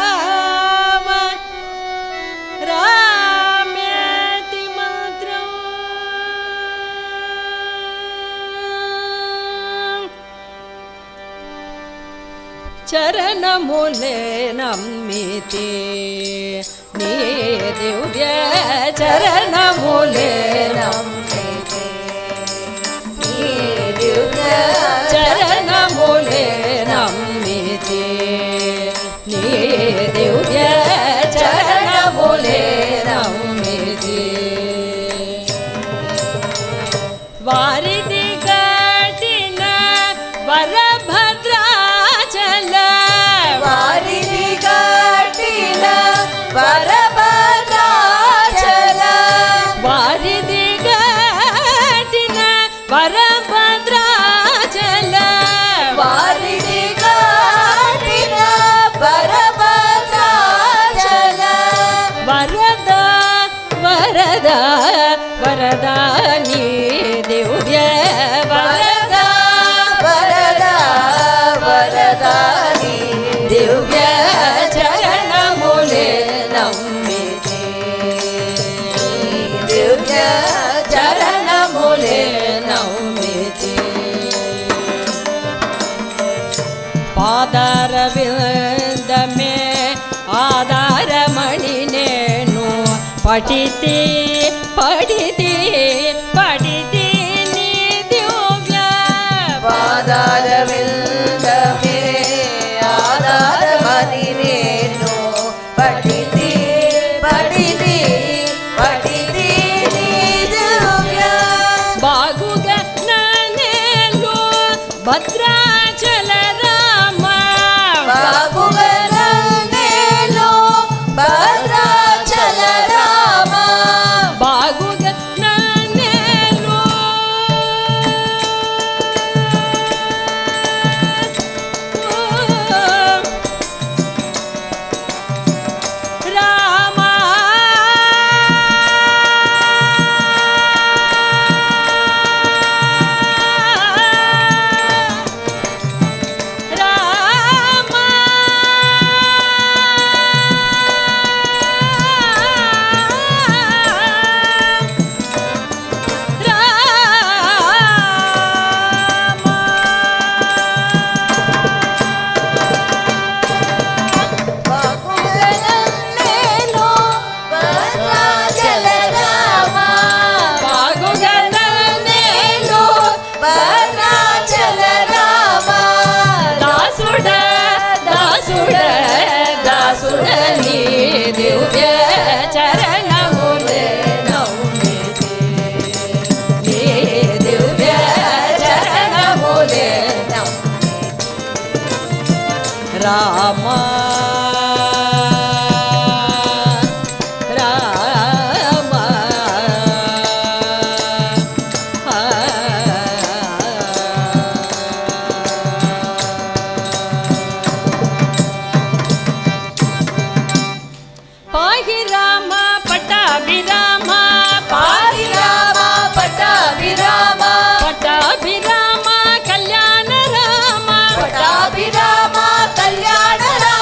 ರಾಮ ರಾಮೇತಿ ಮಂತ್ರ ಚರಣ ಮೂಲೆ ನಮ್ಮಿತಿ ನೀ ದಿವ್ಯ ಚರಣ ಮೂಲೆ ನಮ್ಮಿತಿ ನೀ ದಿವ್ಯ ಚರಣ ಮೂಲೆ ನಮ್ಮಿತಿ ನೀ ದಿವ್ಯ ಚರಣ ಮೂಲೆ ನಮ್ಮಿತಿ ವಾರಿದಿ ಕಠಿಣ ವರಭದ್ರಾಚಲ ವಾರಿದಿ ಕಠಿಣ ವರಭದ್ರಾಚಲ ವಾರಿದಿ ಕಠಿಣ ವರಭದ್ರಾಚಲ ವಾರಿದಿ ಕಠಿಣ ವರಭದ್ರಾಚಲ ವರದ ವರದ ವರದ ನೀ ದಿವ್ಯ ವರದ ವರದ ವರದ ನೀ ದಿವ್ಯ ಚರಣ ಮೂಲೆ ನಮ್ಮಿತಿ ದಿವ್ಯ ಚರಣ ಮೂಲೆ ನಮ್ಮಿತಿ ಪಾದಾರವಿಂದ ಮೇ ಆಧಾರ ಮಣಿ ನೇನು ಪಠಿತಿ ಪಡಿತಿ ಪಡಿತಿ ನೀ ದಿವ್ಯ ಪಾದಾರವಿಂದ ಮೇ ಆಧಾರ ಮನಿನೇನು ಪಠಿತಿ ಪಠಿತಿ ಪಠಿತಿ ನೀ ದಿವ್ಯ ಬಾಗುಗ ನಾನೇಲು ಭದ್ರಾಚಲ ರಾಮ ಬಾಗುಗನೇನು ಭದ್ರಾಚಲ ರಾಮ ಬಾಗುಗ ನಾನೇಲು ರಾಮ ರಾಮ ಬಾಗುಗನೇನು ಭದ್ರಾಚಲ ರಾಮ ಬಾಗುಗನೇನು ಭದ್ರಾಚಲ ರಾಮ ದಾಸುಡ ದಾಸುಡ ದಾಸುಡ ನೀ ದಿವ್ಯ ಚರಣ ಮೂಲೆ ನಮ್ಮಿತಿ ನೀ ದಿವ್ಯ ಚರಣ ಮೂಲೆ ರಾಮ ರಾಮ ಪಾಹಿ ರಾಮ ಪಟ್ಟಾಭಿರಾಮ ಪಾರಿ ರಾಮ ಪಟ್ಟಾಭಿರಾಮ ಪಟ್ಟಾಭಿರಾಮ ಕಲ್ಯಾಣ ರಾಮ ಪಟ್ಟಾಭಿರಾಮ ಕಲ್ಯಾಣ ರಾಮ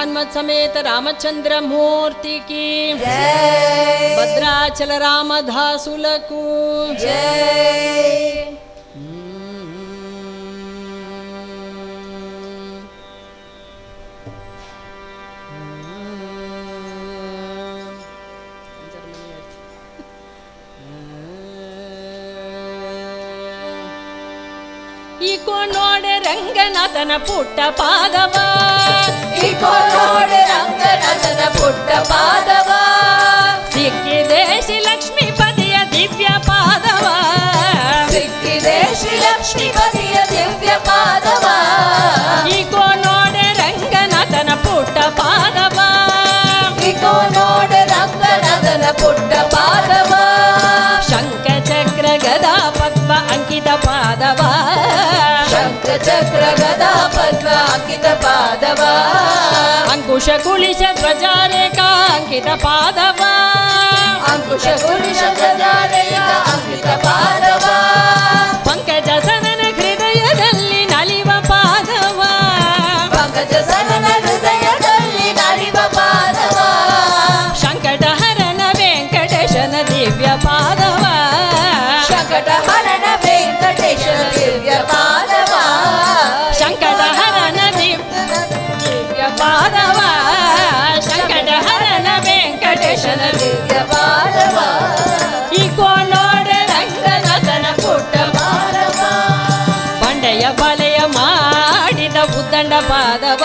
हनुमत समेत रामचंद्र मूर्ति की जय भद्राचल रामदासुलकु जय इको नोडे ರಂಗನಾಥನ ಪುಟ್ಟ ಪಾದವ इको नोडे ರಂಗನಾಥನ ಪುಟ್ಟ ಪಾದವ ಸಿಕ್ಕಿದೆ ಶ್ರೀ ಲಕ್ಷ್ಮೀಪತಿಯ ದಿವ್ಯ ಪಾದವ ಸಿಕ್ಕಿದೆ ಶ್ರೀ ಲಕ್ಷ್ಮೀಪತಿಯ ದಿವ್ಯ ಪಾದವ ಇಕೋ ನೋಡೆ ರಂಗನಾಥನ ಪುಟ್ಟ ಪಾದವ ಇಕೋ ನೋಡೆ ರಂಗನಾಥನ ಪುಟ್ಟ ಪಾದವ ಶಂಖ ಚಕ್ರ ಗದಾ ಪದ್ಮ ಅಂಕಿತ ಪಾದವ ಶಂಖ ಚಕ್ರ ಗದಾ ಪದ್ಮ ಅಂಕಿತ ಪಾದವ ಅಂಕುಶ ಕುಳಿಶ ಧ್ವಜಾರೇಖಾ ಅಂಕಿತ ಪಾದವ ಅಂಕುಶ ಕುಲಿಶ ಧ್ವಜಾರೇಖ ಅಂಕಿತ ಪಾದವ ಪಂಕಜ ಸನನ ಹೃದಯದಲ್ಲಿ ನಲಿವ ಪಾದವ ಪಂಕಜ ಸನನ ಹೃದಯದಲ್ಲಿ ನಲಿವ ಪಾದವ ಶಂಕಟಹರನ ವೆಂಕಟೇಶನ ದಿವ್ಯ ಪಾದವ ಶಂಕಟಹರನ ವೆಂಕಟೇಶನ ದಿವ್ಯ ಪಾದವ ಶಂಕಟಹರನ ದಿವ್ಯ ಪಾದವ ಶಂಕಟಹರನ ವೆಂಕಟೇಶನ ದಿವ್ಯ ಪಾದವ ಇಕೋ ನೋಡೆ ರಂಗನಾಥನ ಪುಟ್ಟ ಪಾದವ ಬಂಡೆಯ ಬಲೆಯ ಮಾಡಿದ ಉದ್ದಂಡ ಪಾದವ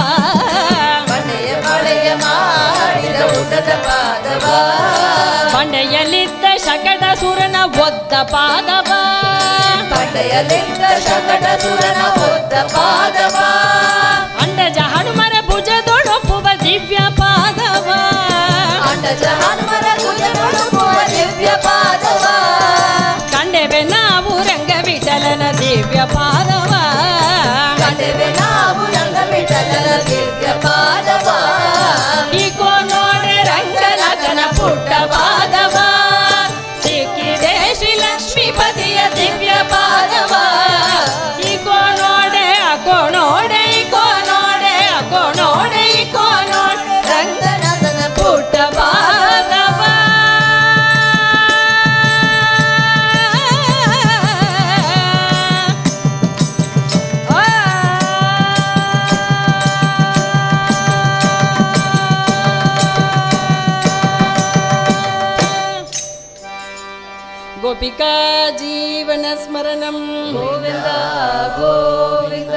ಮನೆಯ ಮಳೆಯ ಮಾಡಿದ ಉದ್ದದ ಪಾದವ ಬಂಡೆಯಲ್ಲಿದ್ದ ಶಕಟ ಸುರನ ಒದ್ದ ಪಾದವ ಬಂಡೆಯಲ್ಲಿದ್ದ ಶಕಟ ಸುರನ ಒದ್ದ ಪಾದವ ಅಂಡಜ ಹನುಮರ ಭುಜದೊಡೊಪ್ಪುವ ದಿವ್ಯ ಪಾದವ ಅಂಡಜ ಹನುಮರ ಭುಜದೊಡಗುವ ದಿವ್ಯ ಪಾದವ ಕಂಡೆವೆ ನಾವು ರಂಗ ವಿಠಲನ ದಿವ್ಯ ಪಾದವ ಕಂಡೆವೆ ನಾವು ರಂಗವಿಠಲನ ದಿವ್ಯ ಪಾದವ ಇಕೋ ನೋಡೆ ರಂಗನಾಥನ ಪುಟ್ಟ ಪಾದವ ಸಿಕ್ಕಿದೆ ಶ್ರೀ ಲಕ್ಷ್ಮೀಪತಿಯ ದಿವ್ಯ ಪಾದವ ಇಕೋ ನೋಡೆ ಅಕೋ ನೋಡೆ ಇಕೋ ನೋಡೆ ಅಕೋ ನೋಡೆ ಇಕೋ ನೋಡೆ ರಂಗನಾಥನ ಪುಟ್ಟ ಪಾದವ ಗೋಪಿಕಾ ಜೀವನ ಸ್ಮರಣಂ ಗೋವಿಂದ ಗೋವಿಂದ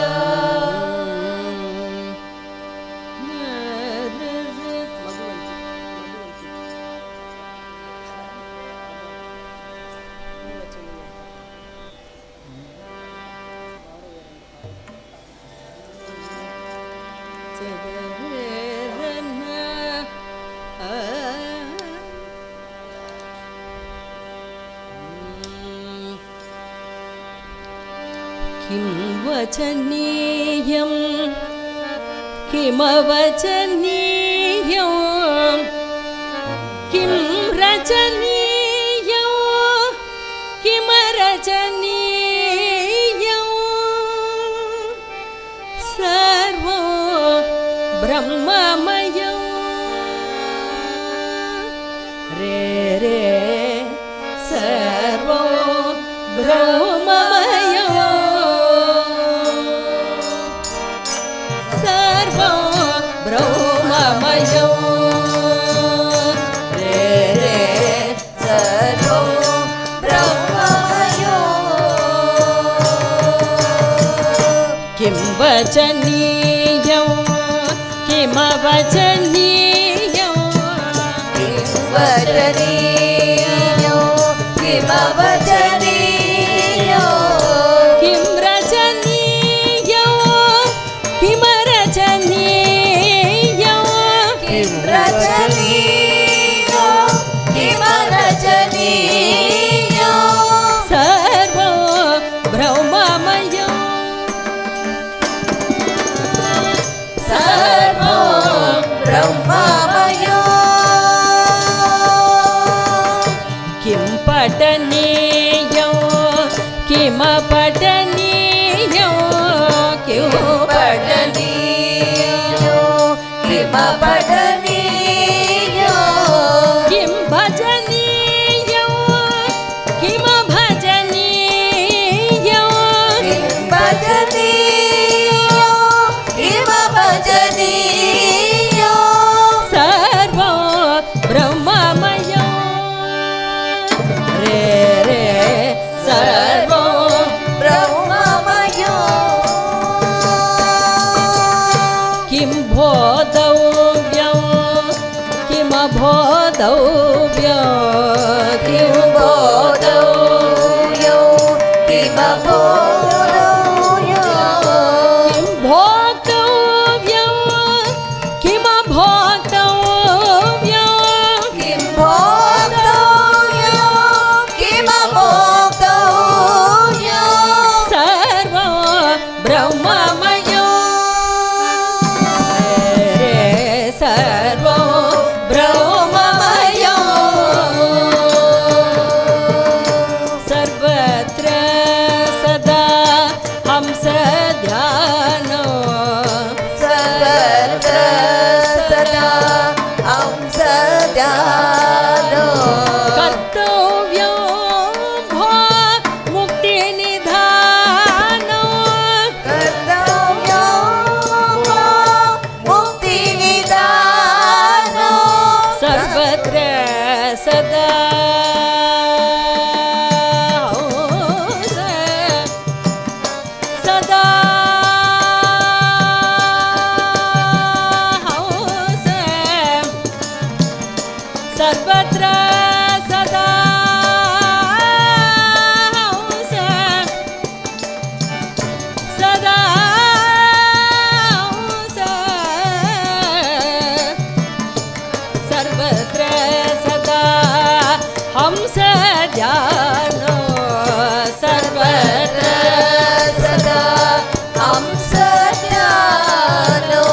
किं वचनीयं किमवचनीयं किं रचनीयं किमरचनीयं सर्वो ब्रह्ममयं रे रे सर्वो ब्रह्ममयं सर्वो ब्रह्ममयं रे रे सर्वो ब्रह्ममयो किं वचनीयं किमवचनीयं किं वचनीयो किमवचनीयो किं रचनीयं किमरचनीयं किं रचनीयो किमरचनीयो सर्वो ब्रह्ममयं सर्वो ब्रह्ममयो किं पठनीयं किमपठनीयं किं पठनीयो किमपठनीयो पठनीयो किं भजनीयो किम भजनीयो किं भजनीयो किम भजनीयो सर्वो ब्रह्ममयो रे रे सर्वो ब्रह्ममयो किं बोधव्यं किमबोधव्यं किं बोधव्यो किम बोधव्यो किं भोक्तव्यं किमभोक्तव्यं किं भोक्तव्यो किम भोक्तव्यो सर्वो ब्रह्ममयो रे सर्वो ब्रह्ममयो सर्वत्र सदा हंस ध्यानो सर्वत्र सदा हंस ध्यानो कर्तव्यो भो मुक्तिनिधानो कर्तव्यो मुक्तिनिदानो सर्वत्र सदा सदा सर्वत्र सदा सदा सर्वत्र सदा हंस ध्यानो सर्वत्र सदा हंस ध्यानो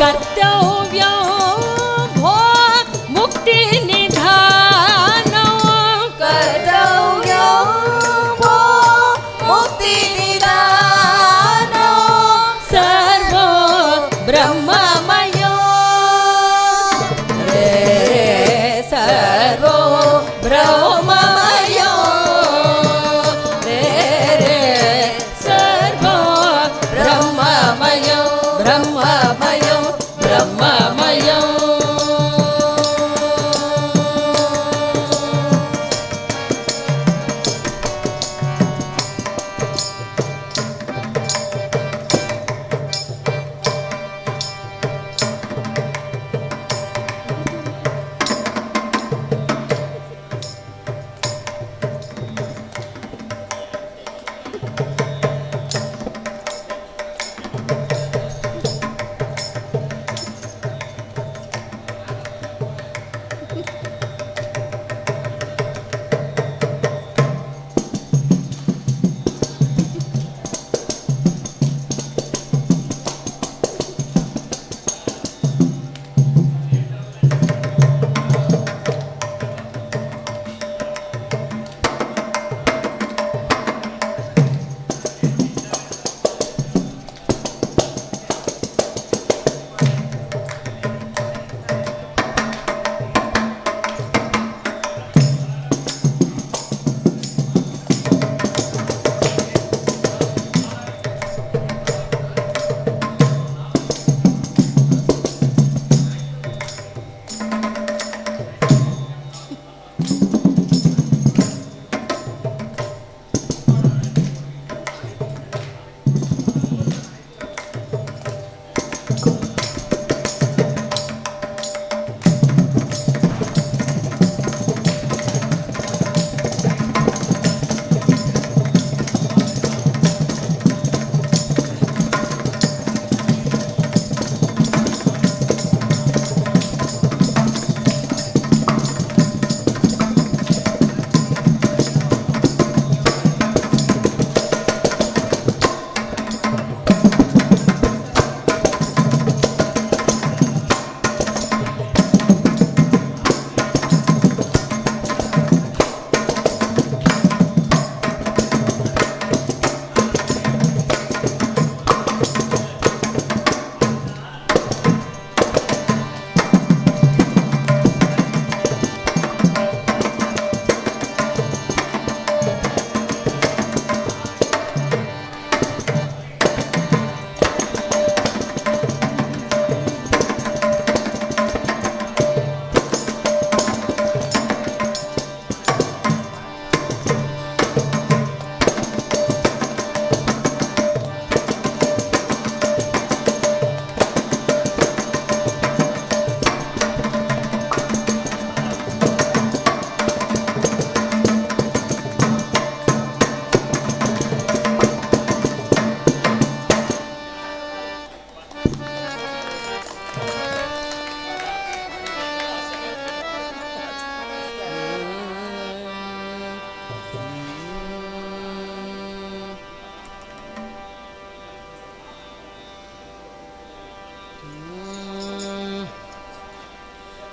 कर्तव्यो भो मुक्तिनिधानो कर्तव्यो भो मुक्तिनिदानो सर्वो ब्रह्ममयो रे सर्वो ब्रह्ममयो रे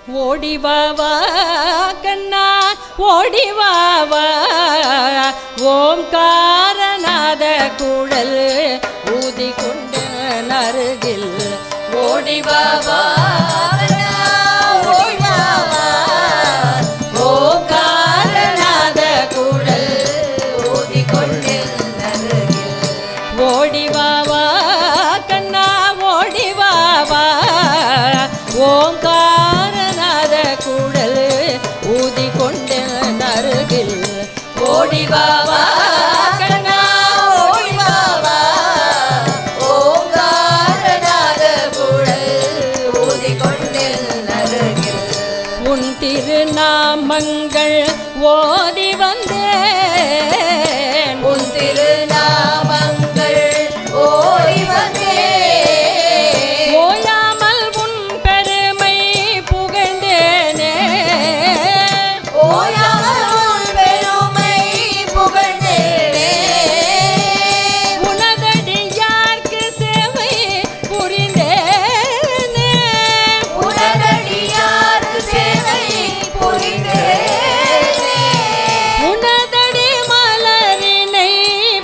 ஓடிவாவா கண்ணா ஓடிவாவா ஓம்காரநாத குழல் ஊதி கொண்ட அருகில் ஓடிவாவா கண்ணா ஓடிவாவா ஓம்காரநாத குழல் ஊதி கொண்ட அருகில் ஓடிவாவா கண்ணா ஓடிவாவா ஓங்காரநாத குழல் ஊதி கொண்ட அருகில் ஓடிவாவா கண்ணா ஓடிவாவா ஓங்காரநாத குழல் ஊதி கொண்ட அருகில் உன் திருநாமங்கள் ஓதி வந்தேன் உன் திருநாமங்கள் ஓடி வந்தேன் ஓயாமல் உன் பெருமை புகழ்ந்தேனே ஓயாமல் உன் பெருமை புகழ்ந்தேனே உனதடியார்க்கு சேவை புரிந்தேனே உனதடியார்க்கு சேவை புரிந்தேனே உனதடி மலரினை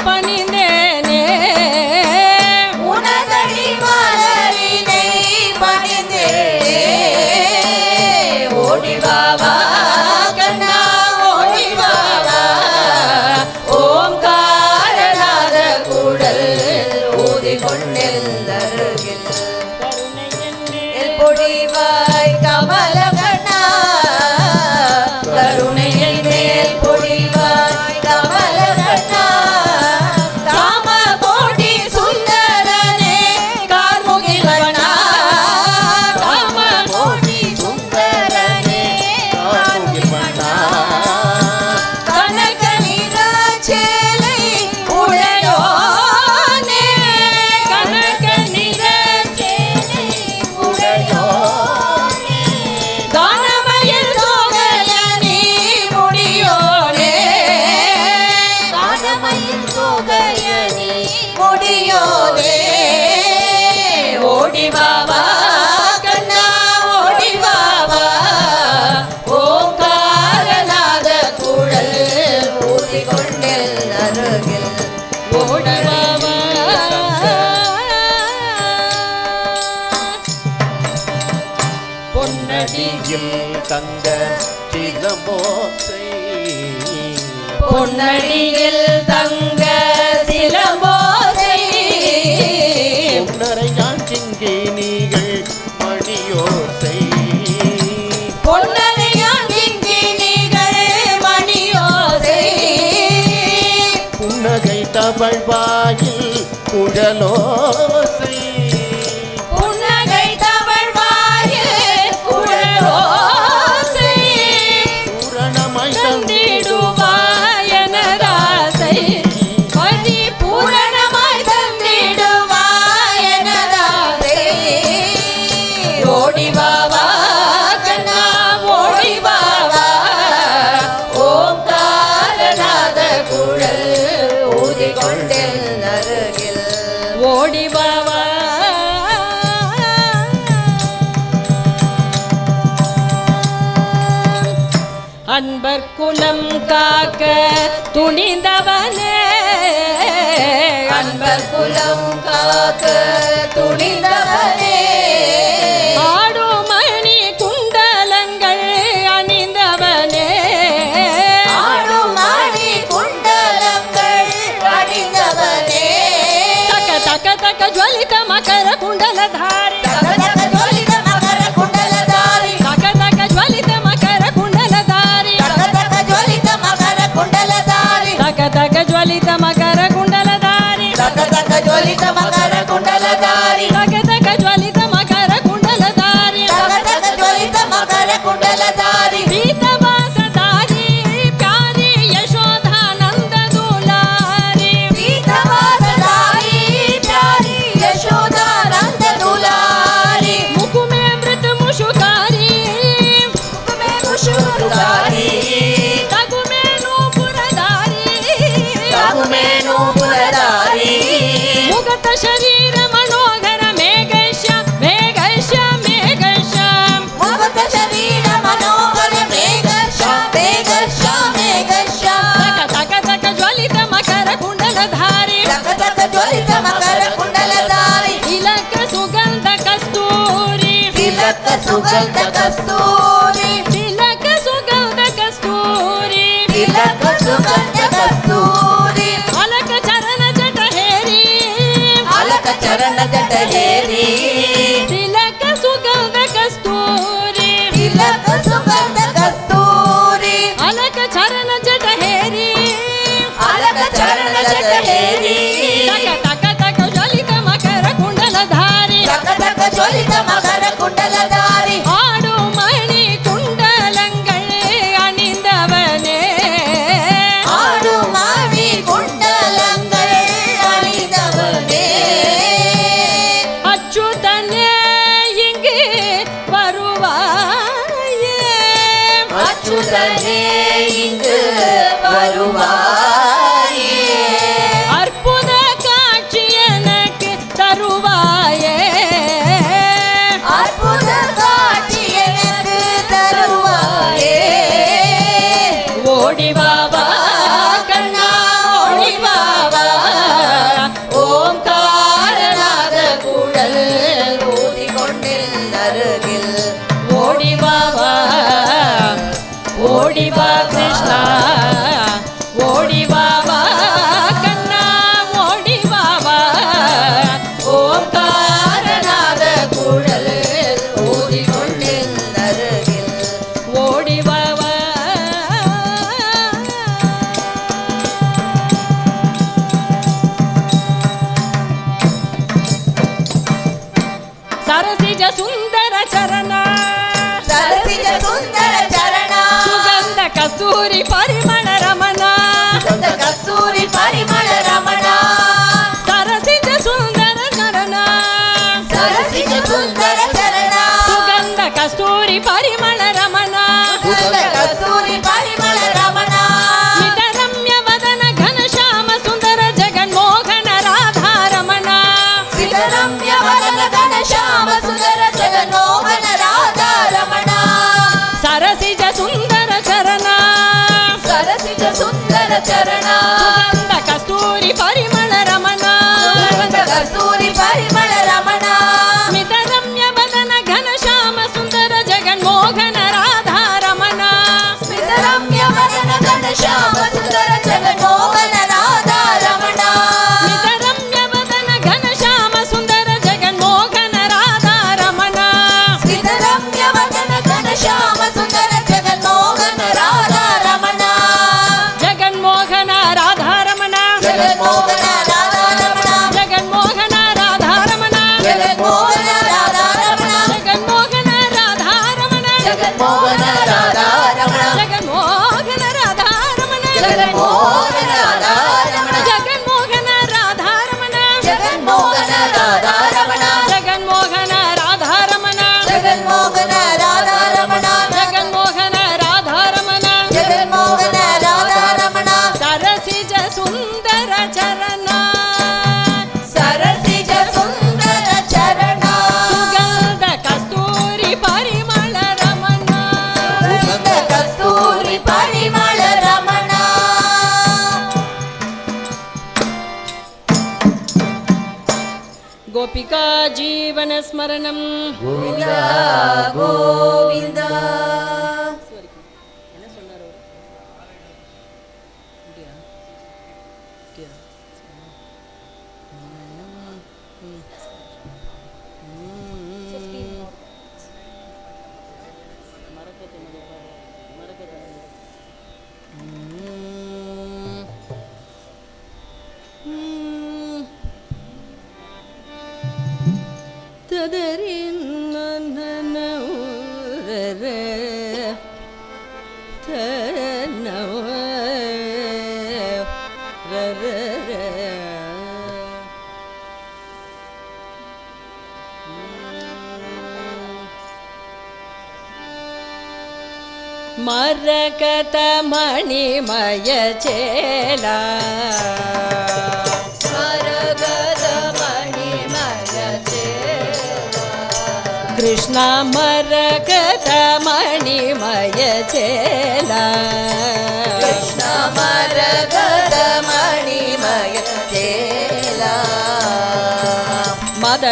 பணிந்தேனே உனதடி மலரினை பணிந்தேனே ஓடிவாவா கண்ணா ஓடிவாவா ஓம்காரநாத குழல் ஊதி கொண்டெல்லருகில் கருணையில் பொடிவாய் கமல கண்ணா கருணையில் மேல் பொடிவாய் கமல கண்ணா காம கோடி சுந்தரனே கார்முகில் வண்ணா காம கோடி சுந்தரனே கார்முகில் வண்ணா. கனக நிறச்சேலை உடையோனே கனக நிறச்சேலை உடையோனே கானமயில் சோகையனி முடியோனே கானமயில் சோகையனி முடியோனே ஓடிவாவா கண்ணா ஓடிவாவா ஓங்காரநாத குழல் ஊதி கொண்டெல் அருகில் ஓடிவாவா பொன்னடியில் பொன்னடியில் தந்த சிலம்போசை பொன்னடியில் தங்க சிலம்போசை பொன்னரையான் சிங்கினிகள் மணியோசை பொன்னரையான் கிங்கிணிகள் மணியோசை புன்னகை தவழ்வாயில் குழலோசை புன்னகை தவழ்வாயில் குழலோசை பூரணமாய் தந்திடுவாயனதாசை பரிபூரணமாய் தந்திடுவாயனதாசை ஓடிவாவா கண்ணா ஓடிவாவா ஓம்காரநாத குழல் ஊதி கொண்டெல் அருகில் ஓடிவாவா அன்பர் குலம் காக்க துணிந்தவனே அன்பர் குலம் காக்க துணிந்தவனே ஆடுமணி குண்டலங்கள் அணிந்தவனே ஆடுமணி குண்டலங்கள் அணிந்தவனே தக்க தக்க தக்க ஜ்வலித மகர குண்டலಧಾರಿ தக்க தக்க ஜ்வலித மகர குண்டலಧಾರಿ தக்க தக்க ஜ்வலித மகர குண்டலಧಾರಿ தக்க தக்க ஜ்வலித மகர குண்டಲಧಾರಿ ತಕ ತಕ ಜ್ವಲಿತ ಮಕರ ಕುಂಡಲಧಾರಿ ತಕ ತಕ ಜ್ವಲಿತ ಮಕರ ಕುಂಡಲಧಾರಿ ತಕ ತಕ ಜ್ವಲಿತ ಮಕರ ಕುಂಡಲಧಾರಿ ತಕ ತಕ ಜ್ವಲಿತ ಮಕರ ಕುಂಡಲಧಾರಿ ಪೀತವಾಸಧಾರಿ ಪ್ಯಾರಿ ಯಶೋಧಾನಂದ ದುಲಾರಿ ಪೀತವಾಸಧಾರಿ ಪ್ಯಾರಿ ಯಶೋಧಾನಂದ ದುಲಾರಿ ಮುಕುಮೆ ಮೃತ ಮುಷುಕಾರಿ ಮುಕುಮೆ ಮುಷುಕಾರಿ ತಗುಮೆ ನೂಪುರಧಾರಿ ತಗುಮೆ ಕುಂಡಲಧಾರಿ ತಕ ತಕ ಜ್ವಲಿತ ಮಕರ ಕುಂಡಲಧಾರಿ ತಿಲಕ ಸುಗಂಧ ಕಸ್ತೂರಿ ತಿಲಕ ಸುಗಂಧ ಕಸ್ತೂರಿ ತಿಲಕ ಸುಗಂಧ ಕಸ್ತೂರಿ ತಿಲಕ ಸುಗಂಧ ಕಸ್ತೂರಿ ಅಲಕ ಚರಣ ಜಟ ಹೇರಿ ಅಲಕ ಚರಣ ಜಟ ಹೇರಿ ತಿಲಕ ಸುಗಂಧ ಕಸ್ತೂರಿ ತಿಲಕ ಸುಗಂಧ ಕಸ್ತೂರಿ ಅಲಕ ಚರಣ ಜಟ ಹೇರಿ ಅಲಕ ಚರಣ ಜಟ ಹೇರಿ ತಕ ತಕ ತಕ ಜ್ವಲಿತ ಮಕರ ಕುಂಡಲಧಾರಿ ತಕ ತಕ ಜ್ವಲಿತ ಮಕರ ಕುಂಡಲಧಾರಿ ஆடு மணி குண்டலங்கள் அணிந்தவனே ஆடு மணி குண்டலங்கள் அணிந்தவனே அச்சுதனே இங்கு வருவாயே அச்சுதனே இங்கு வருவாயே அற்புத காட்சி எனக்கு தருவாயே அற்புத காட்சி எனக்கு தருவாயே ஓடி வாவா கண்ணா ஓடி வாவா ஓங்காரநாத குழல் ஊதி கொண்டில் அருகில் ஓடி வாவா ஓடி வா கிருஷ்ணா ஓடி வாவா கண்ணா ஓடி வாவா ஓங்காரநாத குழல் ஊதி கொண்டில் அருகில் ஓடி வாவா சரசிஜ சுந்தர சரண ಸರಸಿಜ ಸುಂದರ ಚರಣ ಸುಗಂಧ ಕಸ್ತೂರಿ ಪರಿಮಳ ರಮಣ ಸುಗಂಧ ಕಸ್ತೂರಿ ಪರಿಮಳ ರಮಣ ಸರಸಿಜ ಸುಂದರ ಚರಣ ಸರಸಿಜ ಸುಂದರ ಚರಣ ಸುಗಂಧ ಕಸ್ತೂರಿ ಪರಿಮಳ ರಮಣ ಸುಗಂಧ ಕಸ್ತೂರಿ ಪರಿಮಳ ರಮಣ ಸ್ಮಿತ ರಮ್ಯ ವದನ ಘನಶ್ಯಾಮ ಸುಂದರ ಜಗನ್ಮೋಹನ ರಾಧಾ ರಮಣ ಸಿದ್ದರಮ್ಯ ವದನ ಘನಶ್ಯಾಮ ಸುಂದರ ಜಗನ್ಮೋಹನ ರಾಧಾ ರಮಣ ಸರಸಿಜ ಸುಂದರ ಚರಣ ಸರಸಿಜ ಸುಂದರ ಚರಣ ಸುಗಂಧ ಕಸ್ತೂರಿ ಪರಿಮಳ ರಮಣ ಸುಗಂಧ ಕಸ್ತೂರಿ ಪರಿಮಳ ರಮಣ ಸ್ಮಿತ ರಮ್ಯ ವದನ ಘನಶ್ಯಾಮ ಸುಂದರ ಜಗನ್ಮೋಹನ ರಾಧಾ ರಮಣ ಸಿದ್ದರಮ್ಯ ವದನ ಘನಶ್ಯಾಮ ಸುಂದರ ಜಗನ್ಮೋಹನ ರಾಧಾ ರಮಣ ಸ್ಮಿತ ರಮ್ಯ ವದನ ಘನಶ್ಯಾಮ ಸುಂದರ ಜಗನ್ಮೋಹನ ರಾಧಾ ರಮಣ ಸಿದ್ದರಮ್ಯ ವದನ ಘನಶ್ಯಾಮ ಸುಂದರ ಜಗನ್ಮೋಹನ ರಾಧಾ ರಮಣ ಜಗನ್ಮೋಹನ ರಾಧಾ ರಮಣ ಜಗನ್ಮೋಹನ ರಾಧಾ ರಮಣ ಜಗನ್ಮೋಹನ ರಾಧಾ ರಮಣ ಜಗನ್ಮೋಹನ ರಾಧಾ ರಮಣ ಜಗನ್ಮೋಹನ ರಾಧಾ ರಮಣ ಜಗನ್ಮೋಹನ ರಾಧಾ ರಮಣ ಜಗನ್ಮೋಹನ ರಾಧಾ ರಮಣ ಜಗನ್ಮೋಹನ ರಾಧಾ ರಮಣ ಜಗನ್ಮೋಹನ ರಾಧಾ ರಮಣ ಜಗನ್ಮೋಹನ ರಾಧಾ ರಮಣ ಜಗನ್ಮೋಹನ ರಾಧಾ ರಮಣ ಜಗನ್ಮೋಹನ ರಾಧಾ ರಮಣ ಜಗನ್ಮೋಹನ ರಾಧಾ ರಮಣ ಜಗನ್ಮೋಹನ ರಾಧಾ ರಮಣ ಸರಸಿಜ ಸುಂದರ ಚರಣ ಸರಸಿಜ ಸುಂದರ ಚರಣ ಸುಗಂಧ ಕಸ್ತೂರಿ ಪರಿಮಳ ರಮಣ ಸುಗಂಧ ಕಸ್ತೂರಿ ಪರಿಮಳ ರಮಣ ಗೋಪಿಕಾ ಜೀವನ ಸ್ಮರಣಂ ಗೋವಿಂದ ಗೋವಿಂದ ಮರಕತ ಮಣಿಮಯ ಚೇಲ ಮರಗದ ಮಣಿಮಯ ಚೇಲ ಕೃಷ್ಣ ಮರಕತ ಮಣಿಮಯ ಚೇಲ ಕೃಷ್ಣ ಮರಗದ ಮಣಿಮಯ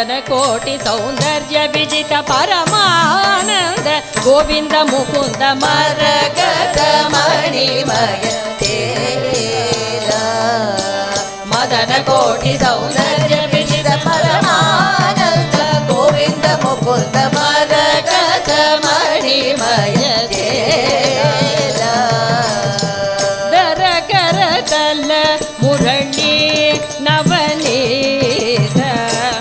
ಮದನ ಕೋಟಿ ಸೌಂದರ್ಯ ವಿಜಿತ ಪರಮಾನಂದ ಗೋವಿಂದ ಮುಕುಂದ ಮರಗತ ಮಣಿಮಯ ತೇಲ ಮದನ ಕೋಟಿ ಸೌಂದರ್ಯ ವಿಜಿತ ಪರಮಾನಂದ ಗೋವಿಂದ ಮುಕುಂದ ಮರಗತ ಮಣಿಮಯ ತೇಲ ದರ ಕರತಲ ಮುರಳಿ ನವನೀತ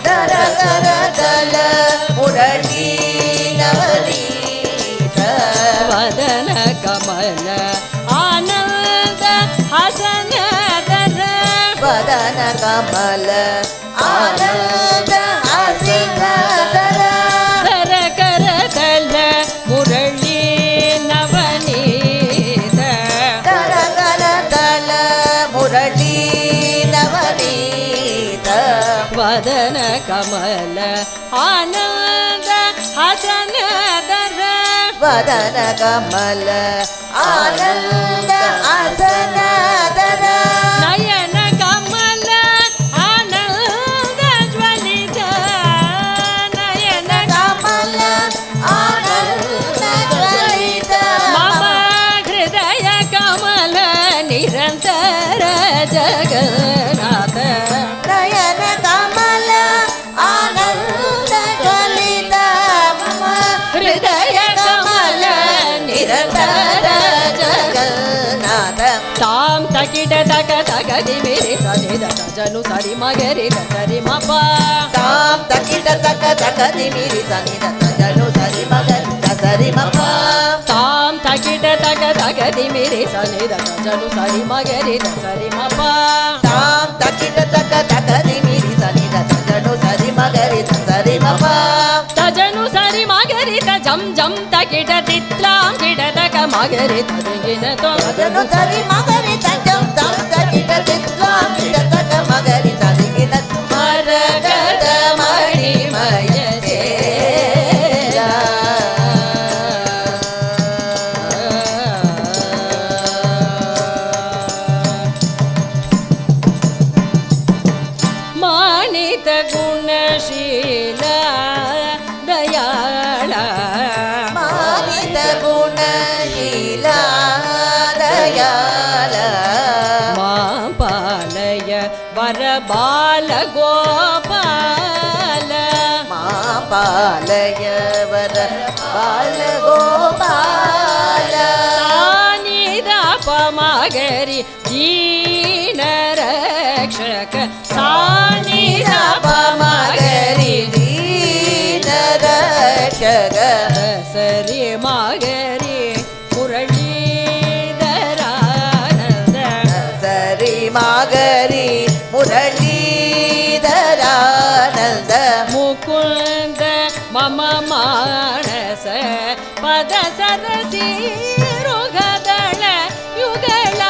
ದರ ಕರತಲ ಮುರಳಿ ನವನೀತ ವದನ ಕಮಲ ಆನಂದ ಹಸನದರ ವದನ ಕಮಲ ಆನಂದ ಹಸಿನದರ ದರ ಕರತಲ ಮುರಳಿ ನವನೀತ ದರ ಕರತಲ ಮುರಳಿ ನವನೀತ ವದನ ಕಮಲ ಆನಂದ ಹಸನದರ ವದನ ಕಮಲ ಆನಂದ ಹಸನದರ ನಯನ ಕಮಲ ಆನಂದ ಜ್ವಲಿತ ನಯನ ಕಮಲ ಆನಂದ ಜ್ವಲಿತ ಮಮ ಹೃದಯ ಕಮಲ ನಿರಂತರ ಜಗನ್ನಾಥ ನಯನ ಕಮಲ ಆನಂದ ಜ್ವಲಿತ ಮಮ ಹೃದಯ ಕಮಲ ನಿರಂತರ ಜಗನ್ನಾಥ ತಾಂ ತಕಿಟ ತಕ ತಗದಿ ಮೇರೆ ಸನಿದ ಜನು ಸರಿ ಮಗರಿದ ಸರಿ ಮಪ ತಾಂ ತಕಿಟ ತಕ ತಕದಿ ಮೀರಿ ಸನಿದ ತಜನು ಸರಿ ಮಗರಿದ ಸರಿ ಮಪ ತಾಂ ತಕಿಟ ತಕ ತಗದಿ ಮೇರೆ ಸನಿದ ಜನು ಸರಿ ಮಗರಿದ ಸರಿ ಮಪ ತಾಂ ತಕಿಟ ತಕ ತಕದಿ ಮೀರಿ ಸನಿದ ತಜನು ಸರಿ ಮಗರಿದ ಸರಿ ಮಪ ತಜನು ಸರಿ ಮಗರಿದ ಜಂ ಜಂ ತಕಿಟ ತಿತ್ಲಾಂ ಕಿಟ ತಕ ಮಗರಿದ ದಿಗಿನ ತಜನು ಸರಿ ಮಗರಿದ ಜಂ ಜಂ ತಕಿಟ ತಿತ್ಲಾಂ ಕಿಟ ತಕ ಮಗರಿದ ದಿಗಿನ ಮರಗದ ಮಣಿಮಯ ತೇಲ ಮಾನಿತ ಗುಣಶೀಲ ದಯಾಳ ಮಾನಿತ ಗುಣಶೀಲ ದಯಾಳ ಮಾಪಾಲಯ ವರ ಬಾಲ ಗೋಪಾಲ ಮಾಪಾಲಯ ವರ ಬಾಲ ಗೋಪಾಲ ಸಾನಿದ ಪಮಗರಿ ದೀನ ರಕ್ಷಕ ಸಾನಿದ ಪಮಗರಿ ದೀನ ರಕ್ಷಕ ಸರಿ ಮಗರಿ ಮುರಳೀಧರಾನಂದ ಸರಿ ಮಾಗರಿ ಮುರಳೀಧರಾನಂದ ಮುಕುಂದ ಮಮ ಮಾನಸ ಪದ ಸರಸಿ ರುಗದಳ ಯುಗಳ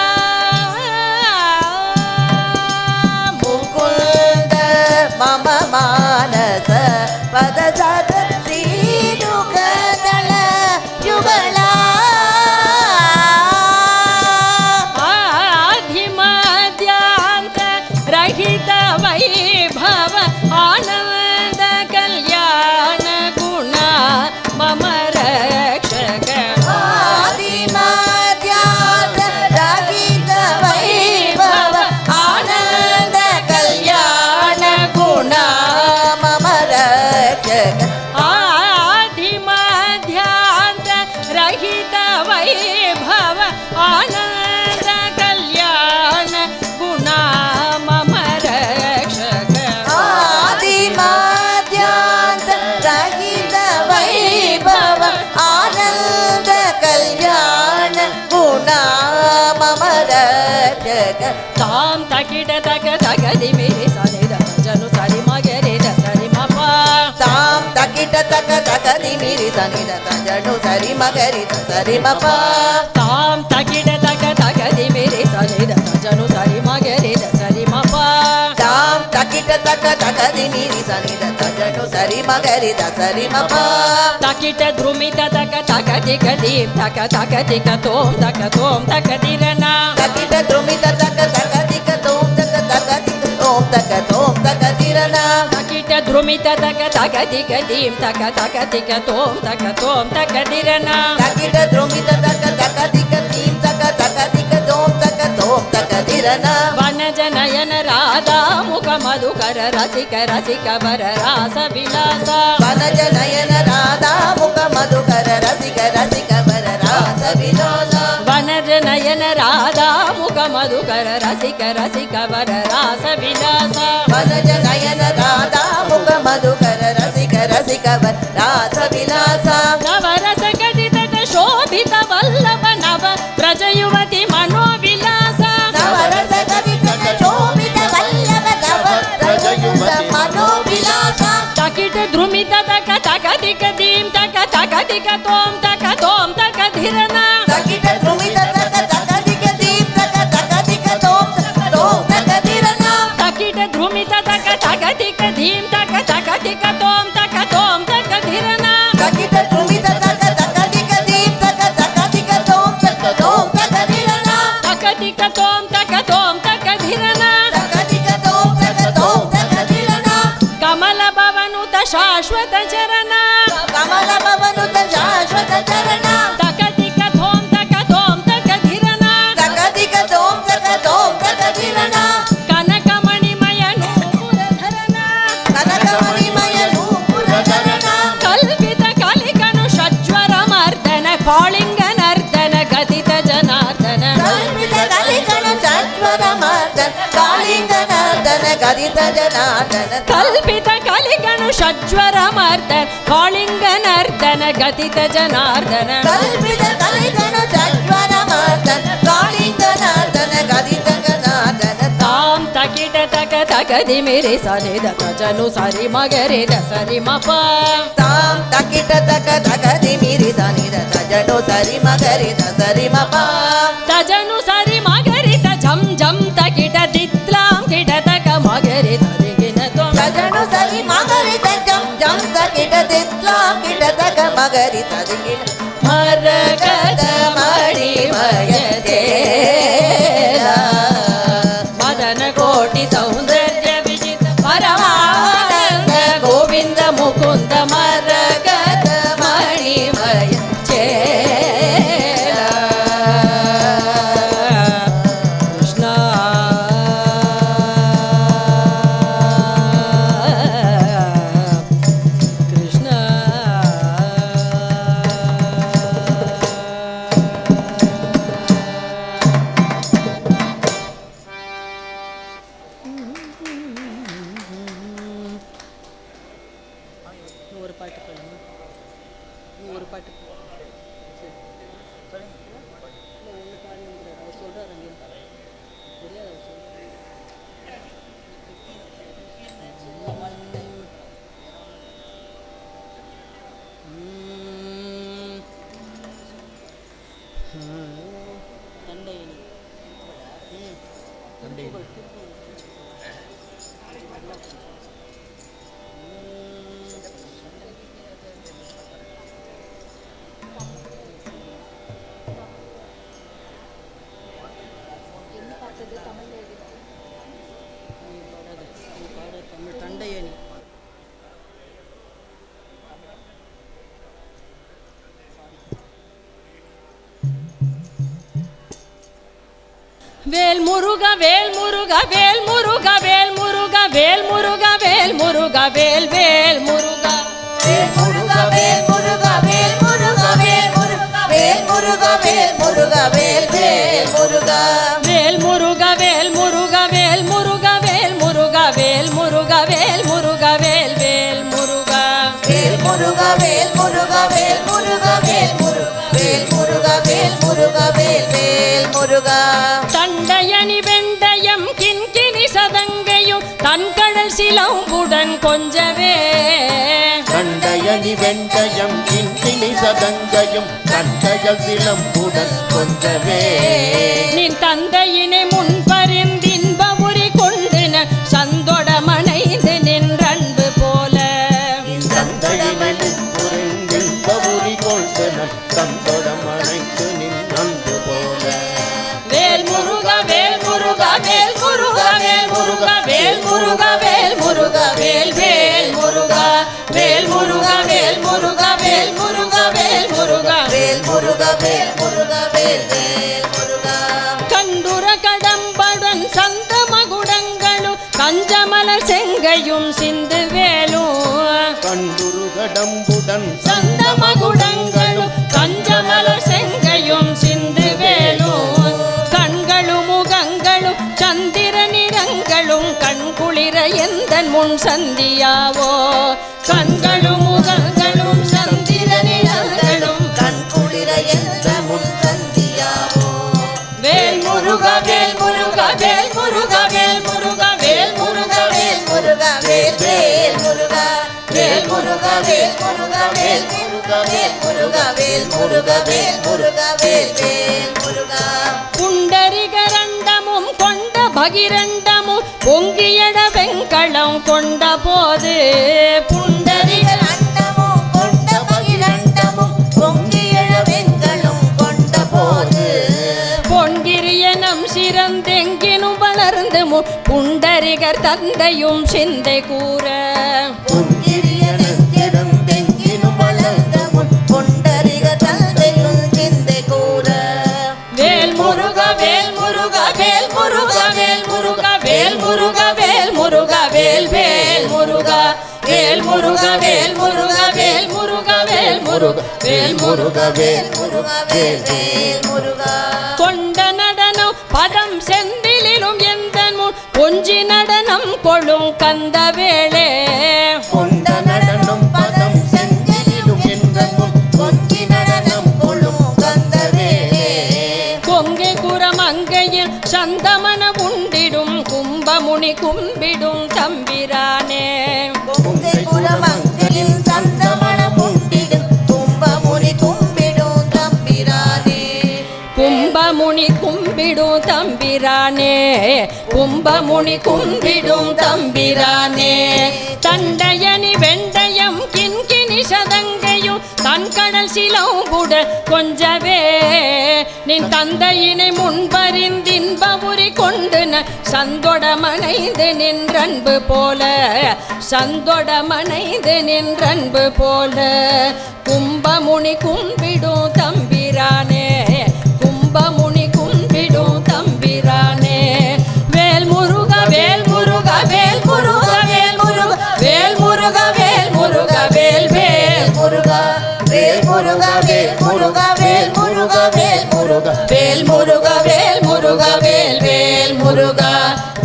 ಮುಕುಂದ ಮಮ ಮಾನಸ ಪದ ಸರಸಿ ಯುಗದಳ ಯುಗಳ ಆಧಿಮದ್ಯಾಂತ ರಹಿತ ವೈಭವ ಆನಂದ ಕಲ್ಯಾಣ ಗುಣ ಮಮ ರಕ್ಷಕ ಆದಿಮಾದ್ಯಾತ ರಹಿತ ವೈಭವ ಆನಂದ ಕಲ್ಯಾಣ ಗುಣ ಮಮ ರಕ್ಷಕ ಆಧಿಮಧ್ಯಾಂತ ರಹಿತ ವೈಭವ ಆನಂದ ಕಲ್ಯಾಣ ಗುಣ ಮಮ ರಕ್ಷಕ ಆದಿಮಾದ್ಯಾಂತ ರಹಿತ ವೈಭವ ಆನಂದ ಕಲ್ಯಾಣ ಗುಣ ಮಮ ರಕ್ಷಕ ತಾಂ ತಕಿಟ ತಕ ತಗದಿ ಮೇರೆ ಸನಿದ ಜನು ಸರಿ ಮಗರಿದ ಸರಿ ಮಪ ತಾಂ ತಕಿಟ ತಕ ತಕದಿ ಮೀರಿ ಸನಿದ ತಜಡು ಸರಿ ಮಗರಿದ ಸರಿ ಮಪ ತಾಂ ತಕಿಟ ತಕ ತಗದಿ ಮೇರೆ ಸನಿದ ಜನು ಸರಿ ಮಗರಿದ ಸರಿ ಮಪ ತಾಂ ತಕಿಟ ತಕ ತಕದಿ ಮೀರಿ ಸನಿದ ತಜಡು ಸರಿ ಮಗರಿದ ಸರಿ ಮಪ ತಕಿಟ ಧ್ರುಮಿತ ತಕ ತಕದಿ ಕದೀಂ ತಕ ತಕದಿ ಕತೋಂ ತಕ ದಿರನ ತಕಿಟ ಧ್ರುಮಿತ ತಕ ತಕದಿ ಕತೋಂ ತಕ ತಕದಿ ಕತೋಂ ತಕ ತಿರನ ತಕಿಟ ಧ್ರುಮಿತ ಧ್ರುಮಿತ ತಕ ತಕ ದಿಕ ದೀಂ ತಕ ತಕ ದಿಕ ತೋಂ ತಕ ದಿರನ ತಕಿಟ ಧ್ರುಮಿತ ತಕ ತಕ ದಿಕ ದೀಂ ತಕ ತಕ ದಿಕ ತೋಂ ತಕ ದಿರನ ವನಜ ನಯನ ರಾಧಾ ಮುಖ ಮಧುಕರ ರಸಿಕ ರಸಿಕ ವರ ರಾಸ ವಿಲಾಸ ವನಜ ನಯನ ರಾಧಾ ಮುಖ ಮಧುಕರ ರಸಿಕ ರಸಿಕ ವರ ರಾಸ ವಿಲಾಸ ವನಜ ನಯನ ರಾಧಾ ಮುಖ ಮಧುಕರ ರಸಿಕ ರಸಿಕ ವರ ರಾಸ ವಿಲಾಸ ವನಜ ನಯನ ರಾಧಾ ಮುಖ ಮಧುಕರ ರಸಿಕ ರಸಿಕ ವರ ರಾಸ ವಿಲಾಸ ನವರಸ ಕಟಿತ ಶೋಭಿತ ವಲ್ಲಭ ನವ ಪ್ರಜಯುವತಿ ಮನೋವಿಲಾಸ ನವರಸ ಕವಿತ ಶೋಭಿತ ವಲ್ಲಭ ನವ ಪ್ರಜಯುವತಿ ಮನೋವಿಲಾಸ ತಕಿಟ ಧ್ರುಮಿತ ತಕ ತಕ ದಿಕ ದೀಂ ತಕ ತಕ ದಿಕ ತೋಂ ತಕ ಧಿರನ ತಕಿಟ ಧ್ರುಮಿತ ತಕ ತಕ ದಿಕ ದೀಂ ತಕ ತಕ ದಿಕ ತೋಂ ತಕ ದಿರನ ತಕಿಟ ಧ್ರುಮಿತ ತಕ ತಕ ದಿಕ ದೀಂ ತಕ ತಕ ದಿಕ ತೋಂ ತಕ ಧಿರನ ತಕಿಟ ಧ್ರುಮಿತ ತಕ ತಕ ದಿಕ ದೀಂ ತಕ ತಕ ದಿಕ ತೋಂ ತಕ ದಿರನ ತಕ ದಿಕ ತೋಂ ತಕ ಧಿರನ ತಕ ದಿಕ ತೋಂ ತಕ ದಿರನ ಕಮಲ ಭವನುತ ಶಾಶ್ವತ ಚರಣ ಕಮಲ ಭವನುತ ಶಾಶ್ವತ ಚರಣ ತಕ ದಿಕ ತೋಂ ತಕ ಧಿರನ ತಕ ದಿಕ ತೋಂ ತಕ ದಿರನ ಕನಕ ಮಣಿಮಯ ನೂಪುರಧರನ ಕನಕಮಣಿಮಯ ನೂಪುರಧರನ ಕಲ್ಪಿತ ಕಲಿಕನು ಷಜ್ವರ ಮರ್ದನ ಕಾಳಿಂಗ ನರ್ದನ ಗದಿತ ಜನಾರ್ದನ ಕಲ್ಪಿತ ಕಲಿಕಣ ಚಜ್ವರ ಮರ್ದನ ಕಾಳಿಂಗ ನರ್ದನ ಗದಿತ ಜನಾರ್ದನ ಕಲ್ಪಿತ ಕಲಿಕನು ಷಜ್ವರ ಮರ್ದನ ಕಾಳಿಂಗ ನರ್ದನ ಗದಿತ ಜನಾರ್ದನ ಕಲ್ಪಿತ ಕಲಿಕಣ ಚಜ್ವರ ಮರ್ದನ ಕಾಳಿಂಗ ನರ್ದನ ಗದಿತ ಜನಾರ್ದನ ತಾಂ ತಕಿಟ ತಕ ದಿಮಿರಿ ಸರಿದ ತಜನು ಸರಿ ಮಗರಿದ ಸರಿ ಮಪ ತಾಂ ತಕಿಟ ತಕ ದಿಮಿರಿ ಸನಿದ ತಜನು ಸರಿ ಮಗರಿದ ಸರಿ ಮಪ ತಜನು ಸರಿ ಮಗರಿತ ಝಂ ಝಂ ತಕಿಟ ದಿತ್ಲಾಂ ಕಿಟ ತಕ ಮಗರಿತ ದಿಗಿನ ತ್ವಂ ತಜನು ಸರಿ ಮಗರಿದ ಜಂ ಜಂ ತಕಿಟ ದಿತ್ಲಾಂ ಕಿಟ ತಕ ಮಗರಿತ ದಿಗಿನ ಮರಗದ ಮಣಿಮಯ ತೇಲ ಮದನ ಕೋಟಿ ಸೌಂದರ್ಯ ವಿಜಿತ ಪರಮಾನಂದ ಗೋವಿಂದ ಮುಕುಂದ ಮರಗದ ಮಣಿಮಯ ಚೇಲ ಕೃಷ್ಣ ಕೃಷ್ಣ ஒரு பாட்டு பாடுங்க ஒரு பாட்டு சொல்றாரு அங்கே தெரியாது தண்டையணி தமிழ் தண்டையணி வேல் முருக வேல் முருக வேல் முருக வேல் முருக வேல் முருக வேல் முருக வேல் வேல் முருக வேல் முருக வேல் முருக வேல் முருக வேல் முருக வேல் முருக வேல் முருக வேல் வேல் முருக வேல் முருக வேல் முருக வேல் முருக வேல் முருக வேல் முருக வேல் முருக வேல் வேல் முருக வேல் முருக வேல் முருக வேல் முருக வேல் முருக வேல் முருக வேல் முருக வேல் வேல் முருக தண்டையணி வெண்டயம் கிண்கிணி சதங்கையும் தன்கடல் சிலம்புடன் கொஞ்சவே கண்டயணி வெண்டயம் கிண்கிணி சதங்கையும் கண்டைகள் சிலம்புடன் கொஞ்சவே நின் தந்தையினை முன்பறிந்தின்ப உரி கொண்டின சந்தொட மனைந்து நின்றன்பு போல தந்தையினை புரிந்தில் பவுரி கொள்தனன் தந்தோடம் அணைத்து நின் அன்பு போல வேல் முருக வேல் முருக வேல் முருக வேல் முருக வேல் முருக வேல் முருக வேல் வேல் முருக குளிர எந்தன் முன் சந்தியாவோ கண்களும் முகங்களும் சந்திர நிழல்களும் கண் குளிர எந்த முன் சந்தியாவோ வேல் முருக வேல் முருக வேல் முருக வேல் முருக வேல் முருக வேல் முருக வேல் வேல் முருக வேல் முருக வேல் முருக வேல் முருக வேல் முருக வேல் முருக வேல் முருக வேல் வேல் முருக புண்டரிகரண்டமும் கொண்ட பகிரண்டமும் பொங்கியட வெங்களம் கொண்ட போது புண்டரிகர் அண்டமும் கொண்ட பகிரண்டமும் பொங்கியழ வெங்களும் கொண்ட போது பொன்கிரியனம் சிறந்தெங்கினும் வளர்ந்து புண்டரிகர் தந்தையும் சிந்தை கூற பொங்கிரியனெங்கிடும் தெங்கினும் வளர்ந்த முன் பொண்டரிக தந்தையும் சிந்தை கூற வேல் முருக வேல் முருக வேல் முருக வேல் முருக வேல் முருக வேல் முருக வேல் வேல் முருக வேல் முருக வேல் முருக வேல் முருக வேல் முருக வேல் முருக வேல் முருக வேல் வேல் முருக கொண்ட நடனம் பதம் செந்திலும் எந்த முன் கொஞ்சி நடனம் கொள்ளும் கந்த வேளே கொண்ட நடனம் பதம் செஞ்சலிலும் என்ற முன் கொஞ்சி நடனம் கொள்ளும் கந்த வேளே கொங்கை குரமங்கையில் சந்தமன உண்டிடும் கும்பமுனி கும்பிடும் தம்பிரானே கொங்கை குரமங்கையில் சந்தமணம் உண்டிடும் கும்பமுனி கும்பிடும் தம்பிரானே கும்பமுனி கும்பிடும் தம்பிரானே கும்பமுனி கும்பிடும் தம்பிரானே தண்டையனி வெண்டயம் கிண்கிணி சதங்கையும் தன்கடல் சிலவுட கொஞ்சவே நின் தந்தையினை முன்பறிந்தின்பபுரி கொண்டு சந்தொடமனைந்து நின்றன்பு போல சந்தொடமனைந்து நின்றன்பு போல கும்பமுனி கும்பிடும் தம்பிரானே கும்பமுனி கும்பிடும் தம்பிரானே வேல் முருக வேல் முருக வேல் முருக வேல் முருக வேல் முருக வேல் முருக வேல் வேல் முருக வேல் முருக வேல் முருக வேல் முருக வேல் முருக வேல் முருக வேல் முருக வேல் வேல் முருக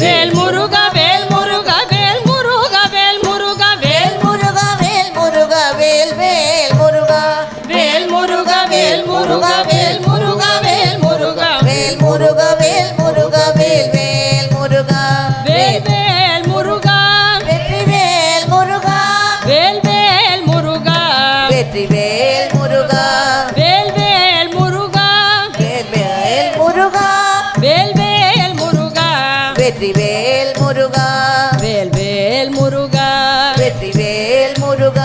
வேல் முருக வேல் முருக வேல் முருக வேல் முருக வேல் முருக வேல் முருக வேல் வேல் முருக வேல் முருக வேல் முருக வேல் முருக வேல் முருக வேல் முருக வேல் முருக வேல் வேல் முருக வேல் வேல் முருகா வெற்றி வேல் முருக வேல் வேல் முருகா வெற்றி வேல் முருக வேல் வேல் முருகா வேல் வேல் முருக வேல் வேல் முருகா வெற்றி வேல் முருக வேல் வேல் முருகா வெற்றி வேல் முருக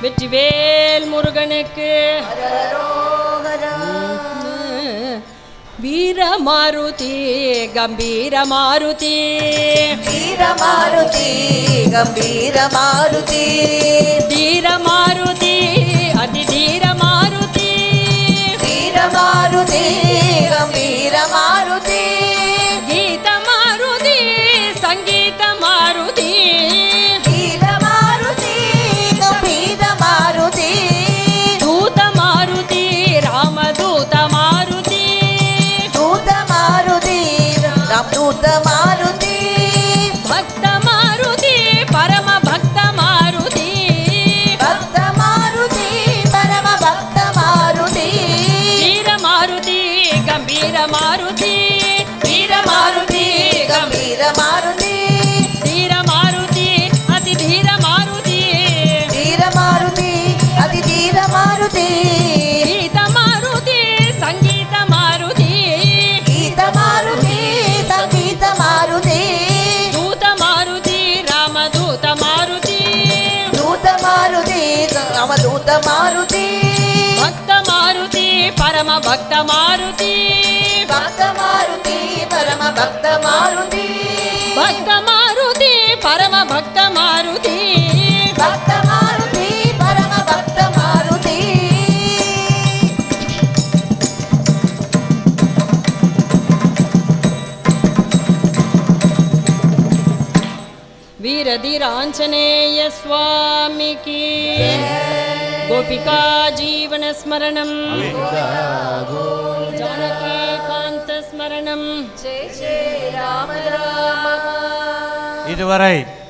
வெற்றிவேல் முருகனுக்கு வீரமாருதி கம்பீர மாருதி வீர மாருதி கம்பீர மாருதி தீர மாருதி அதி தீர மாருதி வீர மாருதி கம்பீர மாருதி கீத மாருதி சங்கீத மாருதி வீர மாருதி கம்பீர மாருதி தூத மாருதி ராமதூத மாருதி தூத மாருதி ராமதூத மாருதி பக்த மாருதி பரம பக்த மாருதி பக்த மாருதி பரம பக்த மாருதி வீர மாருதி கம்பீர மாருதி வீர மாருதி கம்பீர மாருதி தீர மாருதி அதி தீர மாருதி வீர மாருதி அதி தீர மாருதி கீத மாருதி சங்கீத மாருதி ಗೀತ ಮಾರುತಿ ಸಂಗೀತ ಮಾರುತಿ ದೂತ ಮಾರುತಿ ರಾಮದೂತ ಮಾರುತಿ ದೂತ ಮಾರುತಿ ರಾಮದೂತ ಮಾರುತಿ ಭಕ್ತ ಮಾರುತಿ ಪರಮ ಭಕ್ತ ಮಾರುತಿ ಭಕ್ತ ಮಾರುತಿ ಪರಮ ಭಕ್ತ ಮಾರುತಿ ಭಕ್ತ ಮಾರುತಿ ಪರಮ ಭಕ್ತ ಮಾರುತಿ ಭಕ್ತ ಮಾರುತಿ ಪರಮ ಭಕ್ತ ಮಾರುತಿ वीरधीराञ्जनेय स्वामी की गोपिका जीवन स्मरणं जानकी कांत स्मरणं जय जय राम राम இதுவரை